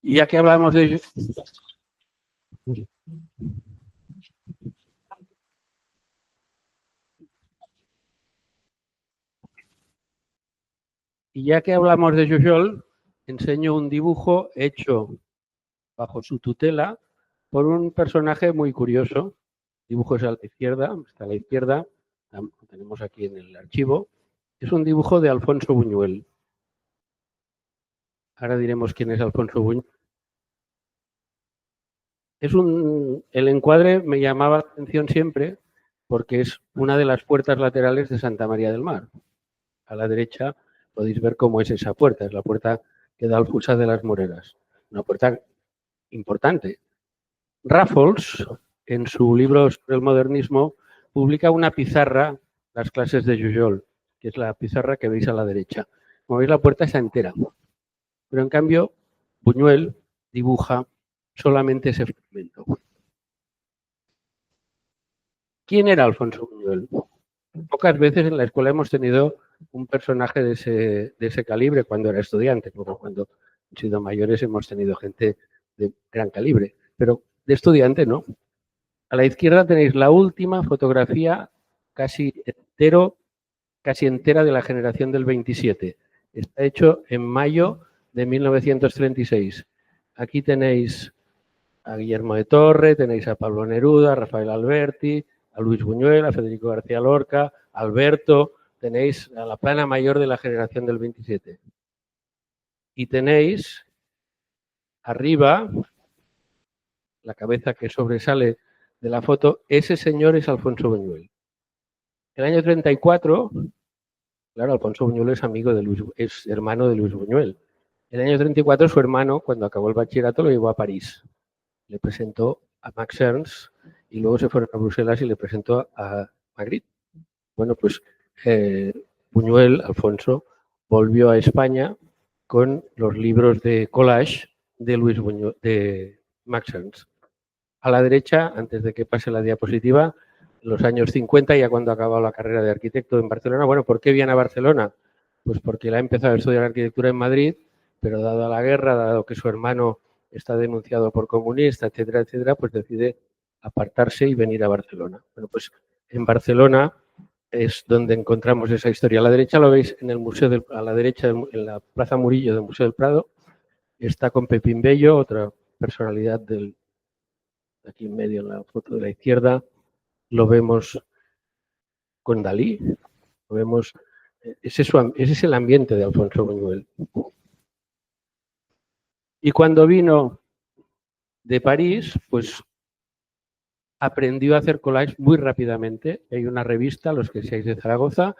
Y ya que hablamos de ello, Jujol, enseño un dibujo hecho bajo su tutela por un personaje muy curioso. Dibujos a la izquierda, está a la izquierda, lo tenemos aquí en el archivo. Es un dibujo de Alfonso Buñuel. Ahora diremos quién es Alfonso Buñuel. El encuadre me llamaba la atención siempre porque es una de las puertas laterales de Santa María del Mar. A la derecha podéis ver cómo es esa puerta, es la puerta que da al Fossar de las Moreras. Una puerta importante. Raffles, en su libro sobre el modernismo, publica una pizarra, las clases de Jujol, que es la pizarra que veis a la derecha. Como veis, la puerta está entera. Pero en cambio, Buñuel dibuja solamente ese fragmento. ¿Quién era Alfonso Buñuel? Pocas veces en la escuela hemos tenido un personaje de ese calibre cuando era estudiante, como cuando han sido mayores hemos tenido gente de gran calibre, pero de estudiante no. A la izquierda tenéis la última fotografía casi entera de la generación del 27. Está hecho en mayo de 1936. Aquí tenéis a Guillermo de Torre, tenéis a Pablo Neruda, a Rafael Alberti, a Luis Buñuel, a Federico García Lorca, a Alberto, tenéis a la plana mayor de la generación del 27. Y tenéis arriba la cabeza que sobresale de la foto, ese señor es Alfonso Buñuel. El año 34, claro, Alfonso Buñuel es hermano de Luis Buñuel. El año 34 su hermano, cuando acabó el bachillerato, lo llevó a París. Le presentó a Max Ernst y luego se fueron a Bruselas y le presentó a Magritte. Bueno, pues Buñuel, Alfonso, volvió a España con los libros de collage de Max Ernst. A la derecha, antes de que pase la diapositiva, los años 50, ya cuando acabó la carrera de arquitecto en Barcelona. Bueno, ¿por qué viene a Barcelona? Pues porque él ha empezado a estudiar arquitectura en Madrid, pero dado la guerra, dado que su hermano está denunciado por comunista, etcétera, etcétera, pues decide apartarse y venir a Barcelona. Bueno, pues en Barcelona es donde encontramos esa historia. A la derecha lo veis en el museo, a la derecha en la Plaza Murillo del Museo del Prado, está con Pepín Bello, otra personalidad del aquí en medio, en la foto de la izquierda, lo vemos con Dalí, lo vemos, ese es el ambiente de Alfonso Buñuel. Y cuando vino de París, pues aprendió a hacer collage muy rápidamente. Hay una revista, los que seáis de Zaragoza,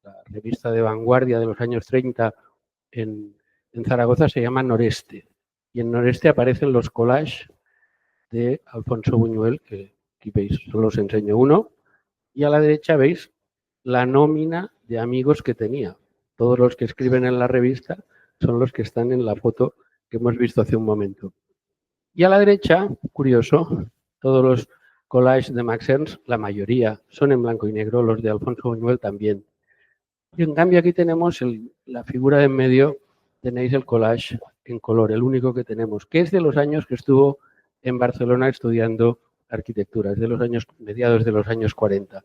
la revista de vanguardia de los años 30 en Zaragoza se llama Noreste. Y en Noreste aparecen los collages de Alfonso Buñuel, que aquí veis, solo os enseño uno, Y a la derecha veis la nómina de amigos que tenía. Todos los que escriben en la revista son los que están en la foto que hemos visto hace un momento. Y a la derecha, curioso, todos los collages de Max Ernst, la mayoría son en blanco y negro, los de Alfonso Buñuel también. Y en cambio aquí tenemos la figura de en medio, tenéis el collage en color, el único que tenemos, que es de los años que estuvo en Barcelona estudiando arquitectura, es de los años, mediados de los años 40.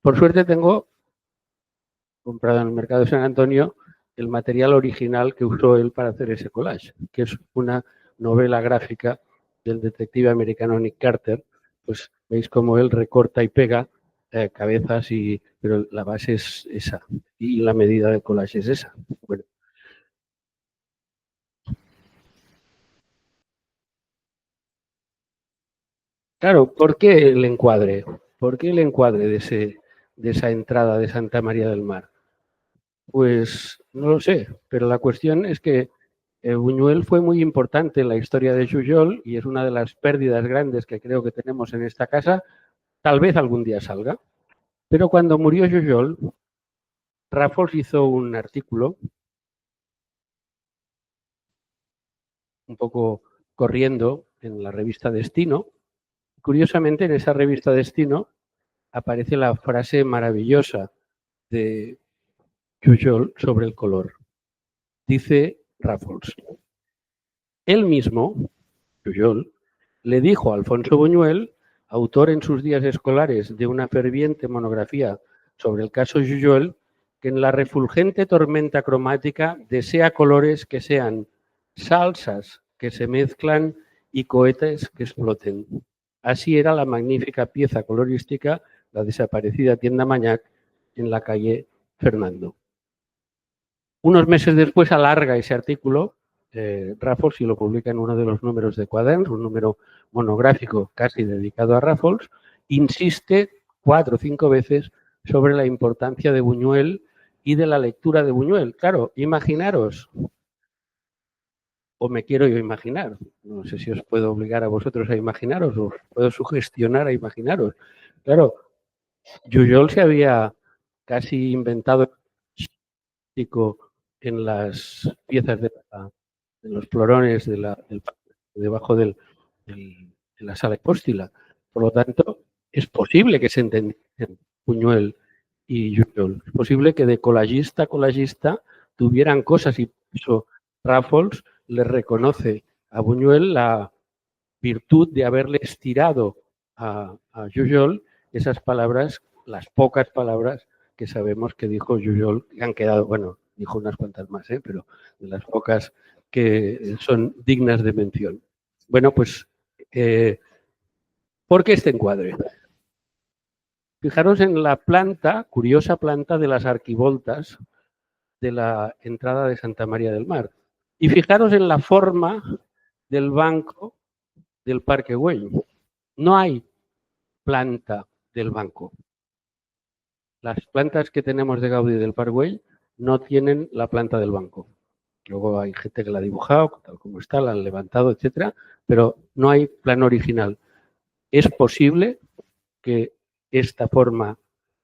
Por suerte tengo comprado en el mercado de San Antonio el material original que usó él para hacer ese collage, que es una novela gráfica del detective americano Nick Carter. Pues veis cómo él recorta y pega cabezas, pero la base es esa y la medida del collage es esa. Bueno. Claro, ¿por qué el encuadre? ¿Por qué el encuadre de esa entrada de Santa María del Mar? Pues no lo sé, pero la cuestión es que Buñuel fue muy importante en la historia de Jujol y es una de las pérdidas grandes que creo que tenemos en esta casa. Tal vez algún día salga. Pero cuando murió Jujol, Raffles hizo un artículo un poco corriendo en la revista Destino. Curiosamente, en esa revista Destino aparece la frase maravillosa de Jujol sobre el color. Dice Raffles: él mismo, Jujol, le dijo a Alfonso Buñuel, autor en sus días escolares de una ferviente monografía sobre el caso Jujol, que en la refulgente tormenta cromática desea colores que sean salsas que se mezclan y cohetes que exploten. Así era la magnífica pieza colorística, la desaparecida tienda Mañac, en la calle Fernando. Unos meses después alarga ese artículo Raffles y lo publica en uno de los números de Quaderns, un número monográfico casi dedicado a Raffles. Insiste 4 o 5 veces sobre la importancia de Buñuel y de la lectura de Buñuel. Claro, imaginaros, o me quiero yo imaginar, no sé si os puedo obligar a vosotros a imaginaros o os puedo sugestionar a imaginaros. Claro, Jujol se había casi inventado en las piezas de los florones debajo de la sala hipóstila. Por lo tanto, es posible que se entendiesen Buñuel y Jujol. Es posible que de collagista a collagista tuvieran cosas y eso Raffles le reconoce a Buñuel la virtud de haberle estirado a Jujol esas palabras, las pocas palabras que sabemos que dijo Jujol, que han quedado, bueno, dijo unas cuantas más, pero de las pocas que son dignas de mención. Bueno, pues, ¿por qué este encuadre? Fijaros en la planta, curiosa planta de las arquivoltas de la entrada de Santa María del Mar. Y fijaros en la forma del banco del Parque Güell. No hay planta del banco. Las plantas que tenemos de Gaudí del Parque Güell no tienen la planta del banco. Luego hay gente que la ha dibujado, tal como está, la han levantado, etcétera, pero no hay plano original. Es posible que esta forma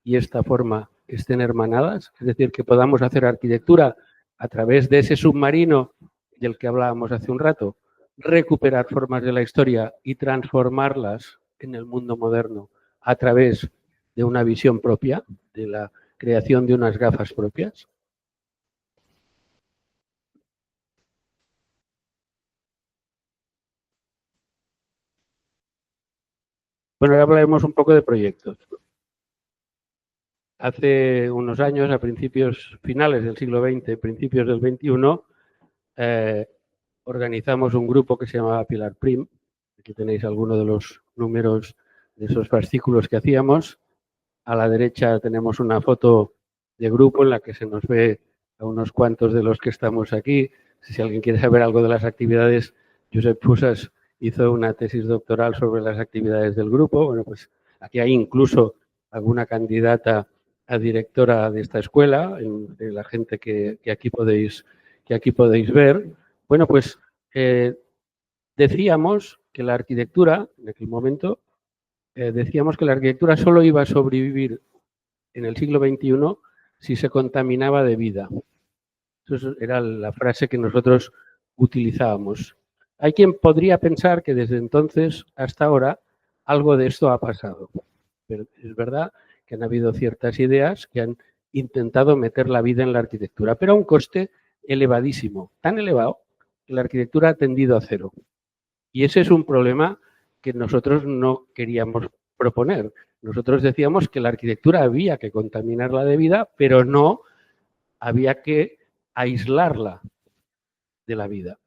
y esta forma estén hermanadas, es decir, que podamos hacer arquitectura a través de ese submarino del que hablábamos hace un rato, recuperar formas de la historia y transformarlas en el mundo moderno a través de una visión propia, de la creación de unas gafas propias. Bueno, ahora hablaremos un poco de proyectos. Hace unos años, a finales del siglo XX, principios del XXI, organizamos un grupo que se llamaba Pilar Prim. Aquí tenéis algunos de los números de esos fascículos que hacíamos. A la derecha tenemos una foto de grupo en la que se nos ve a unos cuantos de los que estamos aquí. Si alguien quiere saber algo de las actividades, Josep Fusas hizo una tesis doctoral sobre las actividades del grupo. Bueno, pues aquí hay incluso alguna candidata a directora de esta escuela, de la gente que aquí podéis ver. Bueno, pues decíamos que la arquitectura, en aquel momento, decíamos que la arquitectura solo iba a sobrevivir en el siglo XXI si se contaminaba de vida. Eso era la frase que nosotros utilizábamos. Hay quien podría pensar que desde entonces hasta ahora algo de esto ha pasado. Pero es verdad que han habido ciertas ideas que han intentado meter la vida en la arquitectura, pero a un coste elevadísimo, tan elevado que la arquitectura ha tendido a cero. Y ese es un problema que nosotros no queríamos proponer. Nosotros decíamos que la arquitectura había que contaminarla de vida, pero no había que aislarla de la vida.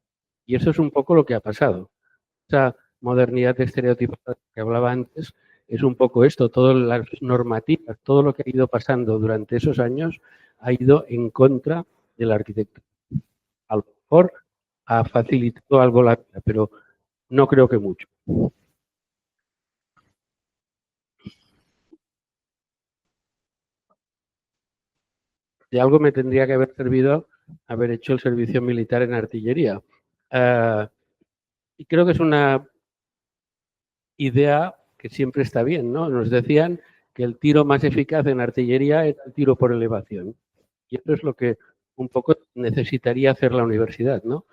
Y eso es un poco lo que ha pasado. Esa modernidad estereotipada que hablaba antes es un poco esto, todas las normativas, todo lo que ha ido pasando durante esos años ha ido en contra de la arquitectura. A lo mejor ha facilitado algo la vida, pero no creo que mucho. De algo me tendría que haber servido haber hecho el servicio militar en artillería. Y creo que es una idea que siempre está bien, ¿no? Nos decían que el tiro más eficaz en artillería es el tiro por elevación. Y eso es lo que un poco necesitaría hacer la universidad, ¿no?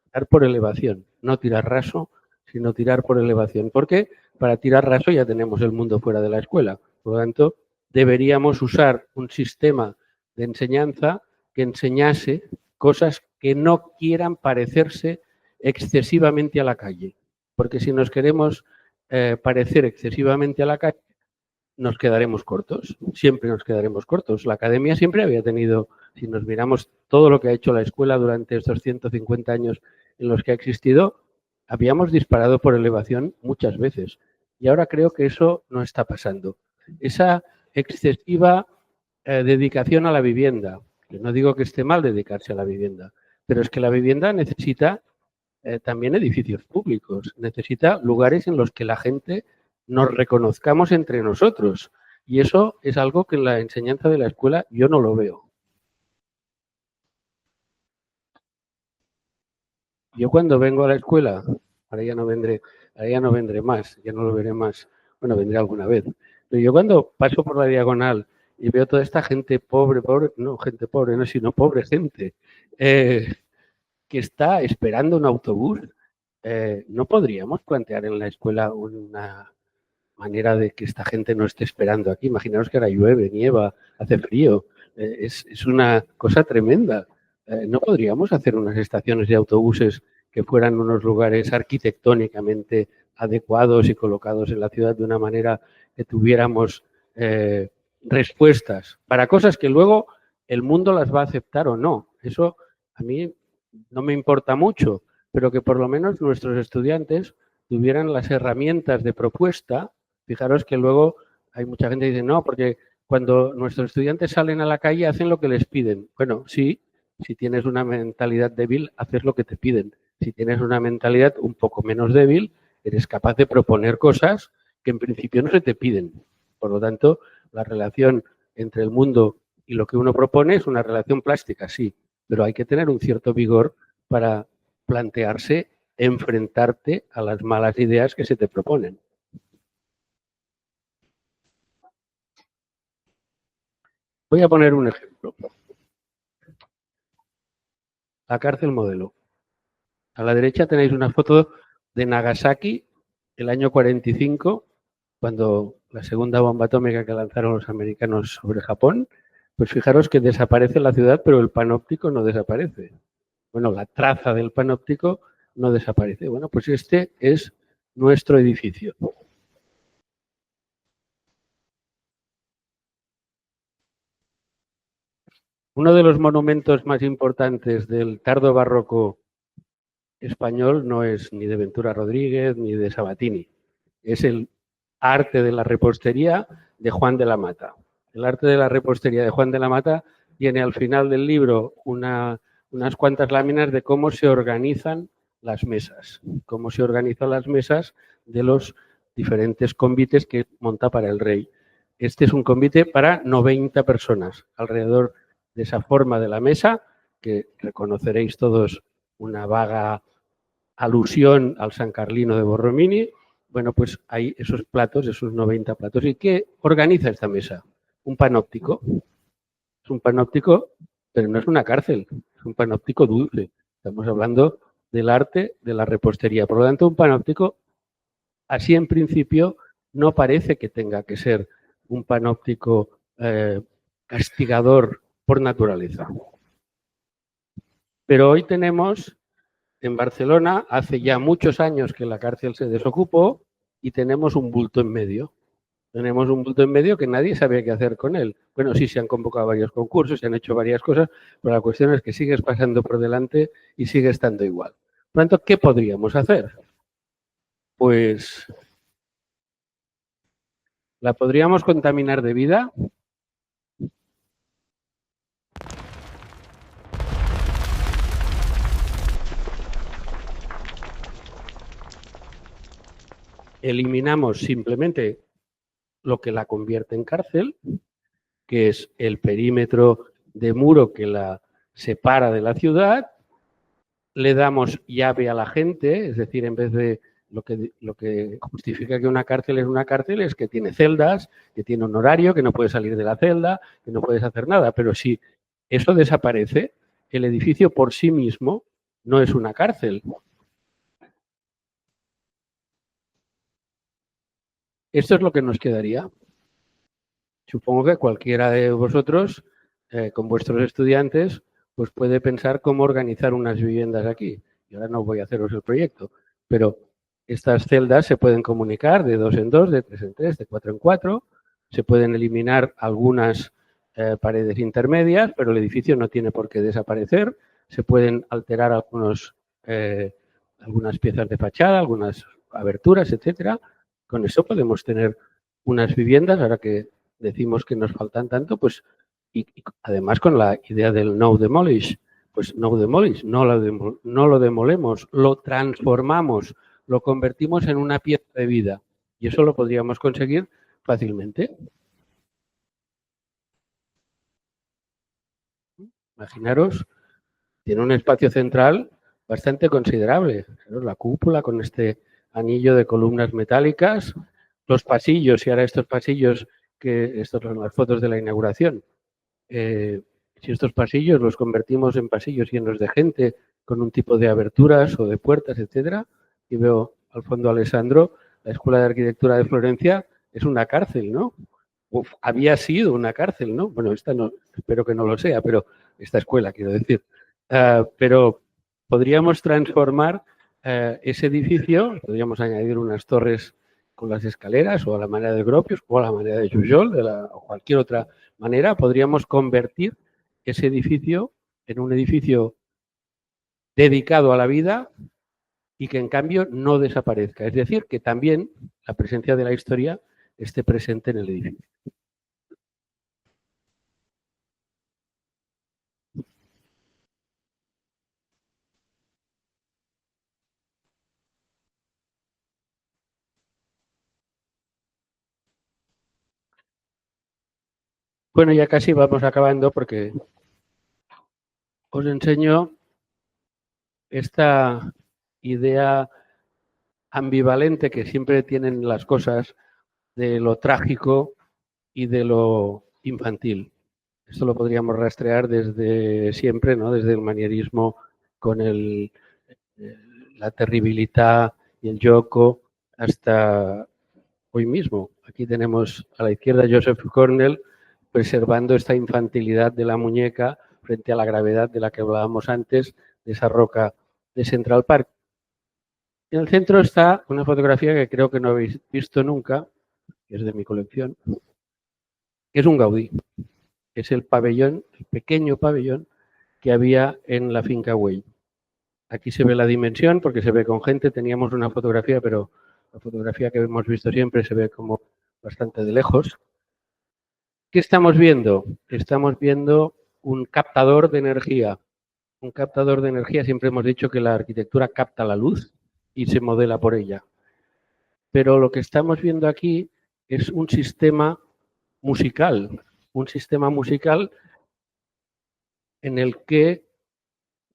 Tirar por elevación, no tirar raso, sino tirar por elevación. Porque para tirar raso ya tenemos el mundo fuera de la escuela. Por lo tanto, deberíamos usar un sistema de enseñanza que enseñase cosas que no quieran parecerse excesivamente a la calle. Porque si nos queremos parecer excesivamente a la calle, nos quedaremos cortos, siempre nos quedaremos cortos. La academia siempre había tenido, si nos miramos todo lo que ha hecho la escuela durante estos 150 años en los que ha existido, habíamos disparado por elevación muchas veces. Y ahora creo que eso no está pasando. Esa excesiva dedicación a la vivienda, que no digo que esté mal dedicarse a la vivienda, pero es que la vivienda necesita también edificios públicos, necesita lugares en los que la gente nos reconozcamos entre nosotros. Y eso es algo que en la enseñanza de la escuela yo no lo veo. Yo cuando vengo a la escuela, ahora ya no vendré más, ya no lo veré más, bueno, vendré alguna vez, pero yo cuando paso por la diagonal y veo toda esta gente pobre, no gente pobre, no, sino pobre gente, que está esperando un autobús, ¿no podríamos plantear en la escuela una manera de que esta gente no esté esperando aquí? Imaginaos que ahora llueve, nieva, hace frío, es una cosa tremenda. ¿No podríamos hacer unas estaciones de autobuses que fueran unos lugares arquitectónicamente adecuados y colocados en la ciudad de una manera que tuviéramos respuestas para cosas que luego el mundo las va a aceptar o no? Eso a mí no me importa mucho, pero que por lo menos nuestros estudiantes tuvieran las herramientas de propuesta. Fijaros que luego hay mucha gente que dice, no, porque cuando nuestros estudiantes salen a la calle hacen lo que les piden. Bueno, sí, si tienes una mentalidad débil, haces lo que te piden. Si tienes una mentalidad un poco menos débil, eres capaz de proponer cosas que en principio no se te piden. Por lo tanto, la relación entre el mundo y lo que uno propone es una relación plástica, sí, pero hay que tener un cierto vigor para plantearse enfrentarte a las malas ideas que se te proponen. Voy a poner un ejemplo. La cárcel modelo. A la derecha tenéis una foto de Nagasaki, el año 45, cuando la segunda bomba atómica que lanzaron los americanos sobre Japón. Pues fijaros que desaparece la ciudad, pero el panóptico no desaparece. Bueno, la traza del panóptico no desaparece. Bueno, pues este es nuestro edificio. Uno de los monumentos más importantes del tardo barroco español no es ni de Ventura Rodríguez ni de Sabatini. Es el arte de la repostería de Juan de la Mata. El arte de la repostería de Juan de la Mata tiene al final del libro unas cuantas láminas de cómo se organizan las mesas, cómo se organizan las mesas de los diferentes convites que monta para el rey. Este es un convite para 90 personas, alrededor de esa forma de la mesa, que reconoceréis todos una vaga alusión al San Carlino de Borromini, Bueno, pues hay esos platos, esos 90 platos. ¿Y qué organiza esta mesa? Un panóptico. Es un panóptico, pero no es una cárcel, es un panóptico dulce. Estamos hablando del arte de la repostería. Por lo tanto, un panóptico, así en principio, no parece que tenga que ser un panóptico castigador por naturaleza. Pero hoy tenemos en Barcelona, hace ya muchos años que la cárcel se desocupó y tenemos un bulto en medio. Tenemos un punto en medio que nadie sabía qué hacer con él. Bueno, sí, se han convocado varios concursos, se han hecho varias cosas, pero la cuestión es que sigues pasando por delante y sigue estando igual. Por lo tanto, ¿qué podríamos hacer? Pues la podríamos contaminar de vida. Eliminamos simplemente lo que la convierte en cárcel, que es el perímetro de muro que la separa de la ciudad. Le damos llave a la gente, es decir, en vez de lo que justifica que una cárcel es que tiene celdas, que tiene un horario, que no puedes salir de la celda, que no puedes hacer nada. Pero si eso desaparece, el edificio por sí mismo no es una cárcel. Esto es lo que nos quedaría. Supongo que cualquiera de vosotros, con vuestros estudiantes, pues puede pensar cómo organizar unas viviendas aquí. Y ahora no voy a haceros el proyecto, pero estas celdas se pueden comunicar de 2 en 2, de 3 en 3, de 4 en 4. Se pueden eliminar algunas paredes intermedias, pero el edificio no tiene por qué desaparecer. Se pueden alterar algunas piezas de fachada, algunas aberturas, etcétera. Con eso podemos tener unas viviendas, ahora que decimos que nos faltan tanto, pues y además con la idea del no demolish, pues no demolish, no lo demolemos, lo transformamos, lo convertimos en una pieza de vida y eso lo podríamos conseguir fácilmente. Imaginaros, tiene un espacio central bastante considerable, la cúpula con este anillo de columnas metálicas, los pasillos, y ahora estos pasillos, que estas son las fotos de la inauguración, si estos pasillos los convertimos en pasillos llenos de gente, con un tipo de aberturas o de puertas, etcétera, y veo al fondo a Alessandro, la Escuela de Arquitectura de Florencia es una cárcel, ¿no? Uf, había sido una cárcel, ¿no? Bueno, esta no, espero que no lo sea, pero esta escuela, quiero decir. Pero podríamos transformar ese edificio, podríamos añadir unas torres con las escaleras o a la manera de Gropius o a la manera de Jujol o cualquier otra manera, podríamos convertir ese edificio en un edificio dedicado a la vida y que en cambio no desaparezca. Es decir, que también la presencia de la historia esté presente en el edificio. Bueno, ya casi vamos acabando porque os enseño esta idea ambivalente que siempre tienen las cosas de lo trágico y de lo infantil. Esto lo podríamos rastrear desde siempre, ¿no? Desde el manierismo con la terribilidad y el yoco hasta hoy mismo. Aquí tenemos a la izquierda Joseph Cornell preservando esta infantilidad de la muñeca frente a la gravedad de la que hablábamos antes, de esa roca de Central Park. En el centro está una fotografía que creo que no habéis visto nunca, que es de mi colección, que es un Gaudí. Es el pabellón, el pequeño pabellón que había en la finca Güell. Aquí se ve la dimensión porque se ve con gente. Teníamos una fotografía, pero la fotografía que hemos visto siempre se ve como bastante de lejos. ¿Qué estamos viendo? Estamos viendo un captador de energía. Un captador de energía, siempre hemos dicho que la arquitectura capta la luz y se modela por ella. Pero lo que estamos viendo aquí es un sistema musical en el que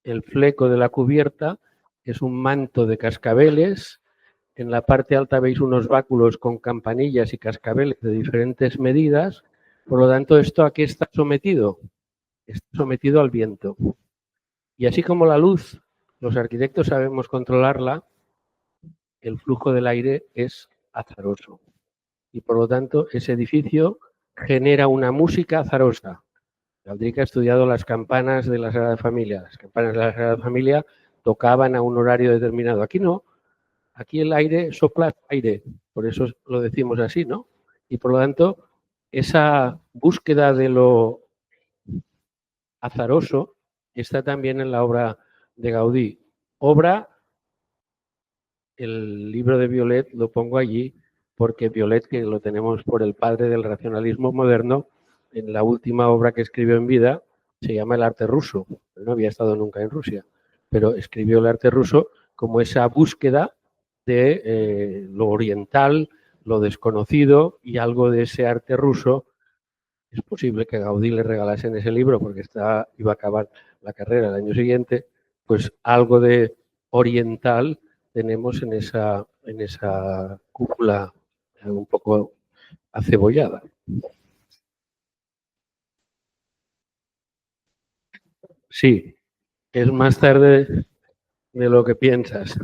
el fleco de la cubierta es un manto de cascabeles En la parte alta veis unos báculos con campanillas y cascabeles de diferentes medidas. Por lo tanto, ¿esto a qué está sometido? Está sometido al viento. Y así como la luz, los arquitectos sabemos controlarla, el flujo del aire es azaroso. Y por lo tanto, ese edificio genera una música azarosa. Galdric ha estudiado las campanas de la Sagrada Familia. Las campanas de la Sagrada Familia tocaban a un horario determinado. Aquí no. Aquí el aire sopla aire. Por eso lo decimos así, ¿no? Y por lo tanto, esa búsqueda de lo azaroso está también en la obra de Gaudí. Obra, el libro de Violet lo pongo allí porque Violet, que lo tenemos por el padre del racionalismo moderno, en la última obra que escribió en vida, se llama El arte ruso. No había estado nunca en Rusia, pero escribió El arte ruso como esa búsqueda de lo oriental, lo desconocido y algo de ese arte ruso. Es posible que Gaudí le regalasen ese libro porque iba a acabar la carrera el año siguiente, pues algo de oriental tenemos en esa cúpula un poco acebollada. Sí, es más tarde de lo que piensas.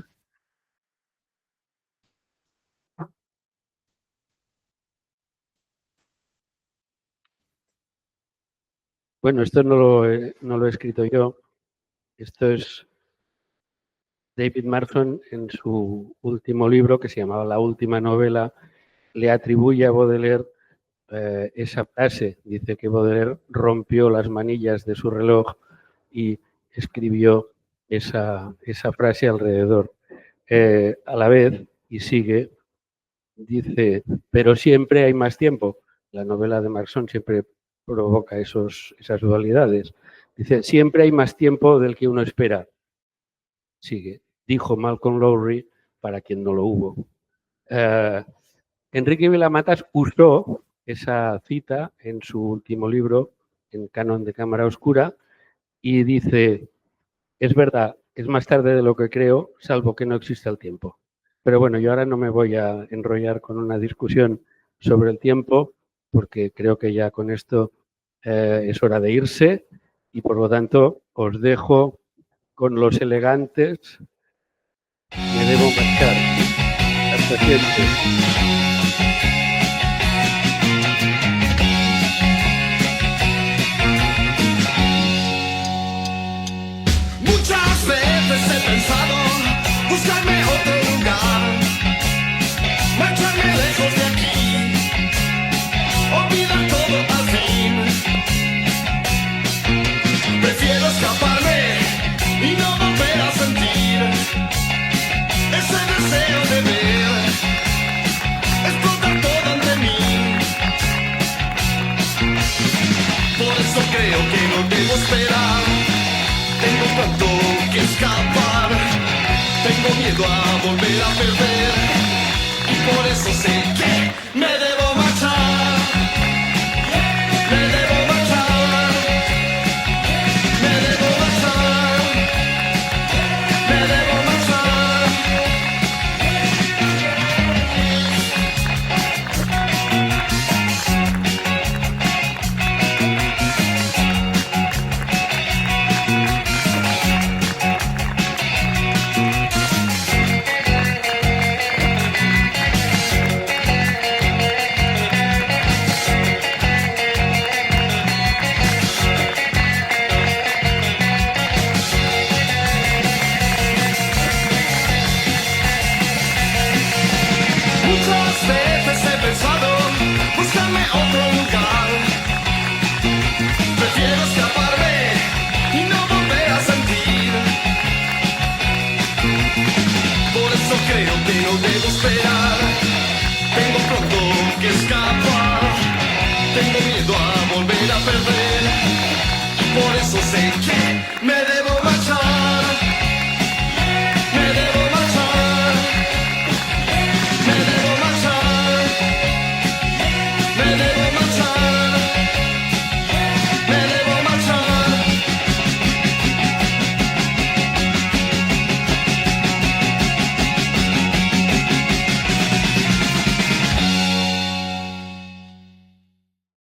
Bueno, esto no lo he escrito yo. Esto es David Marson en su último libro, que se llamaba La última novela, le atribuye a Baudelaire esa frase. Dice que Baudelaire rompió las manillas de su reloj y escribió esa frase alrededor. A la vez, y sigue, dice, pero siempre hay más tiempo. La novela de Marson siempre provoca esas dualidades. Dice, siempre hay más tiempo del que uno espera. Sigue, dijo Malcolm Lowry para quien no lo hubo. Enrique Vilamatas usó esa cita en su último libro, en Canon de Cámara Oscura, y dice, es verdad, es más tarde de lo que creo, salvo que no exista el tiempo. Pero bueno, yo ahora no me voy a enrollar con una discusión sobre el tiempo, porque creo que ya con esto es hora de irse, y por lo tanto os dejo con los elegantes. Me debo marchar. Hasta siempre. Muchas veces he pensado buscarme otro lugar, marcharme lejos de aquí, olvidar todo al fin. Prefiero escaparme y no volver a sentir ese deseo de ver explotar todo ante mí. Por eso creo que no debo esperar. Tengo tanto que escapar, tengo miedo a volver a perder, y por eso sé que me debo marchar, me debo marchar, me debo marchar, me debo marchar. Muchas veces he pensado buscarme otro lugar. Prefiero escaparme y no volver a sentir. Por eso creo que no debo esperar. Tengo pronto que escapar. Tengo miedo a volver a perder. Y por eso sé que me debo marchar. Me debo marchar. Me debo marchar, me debo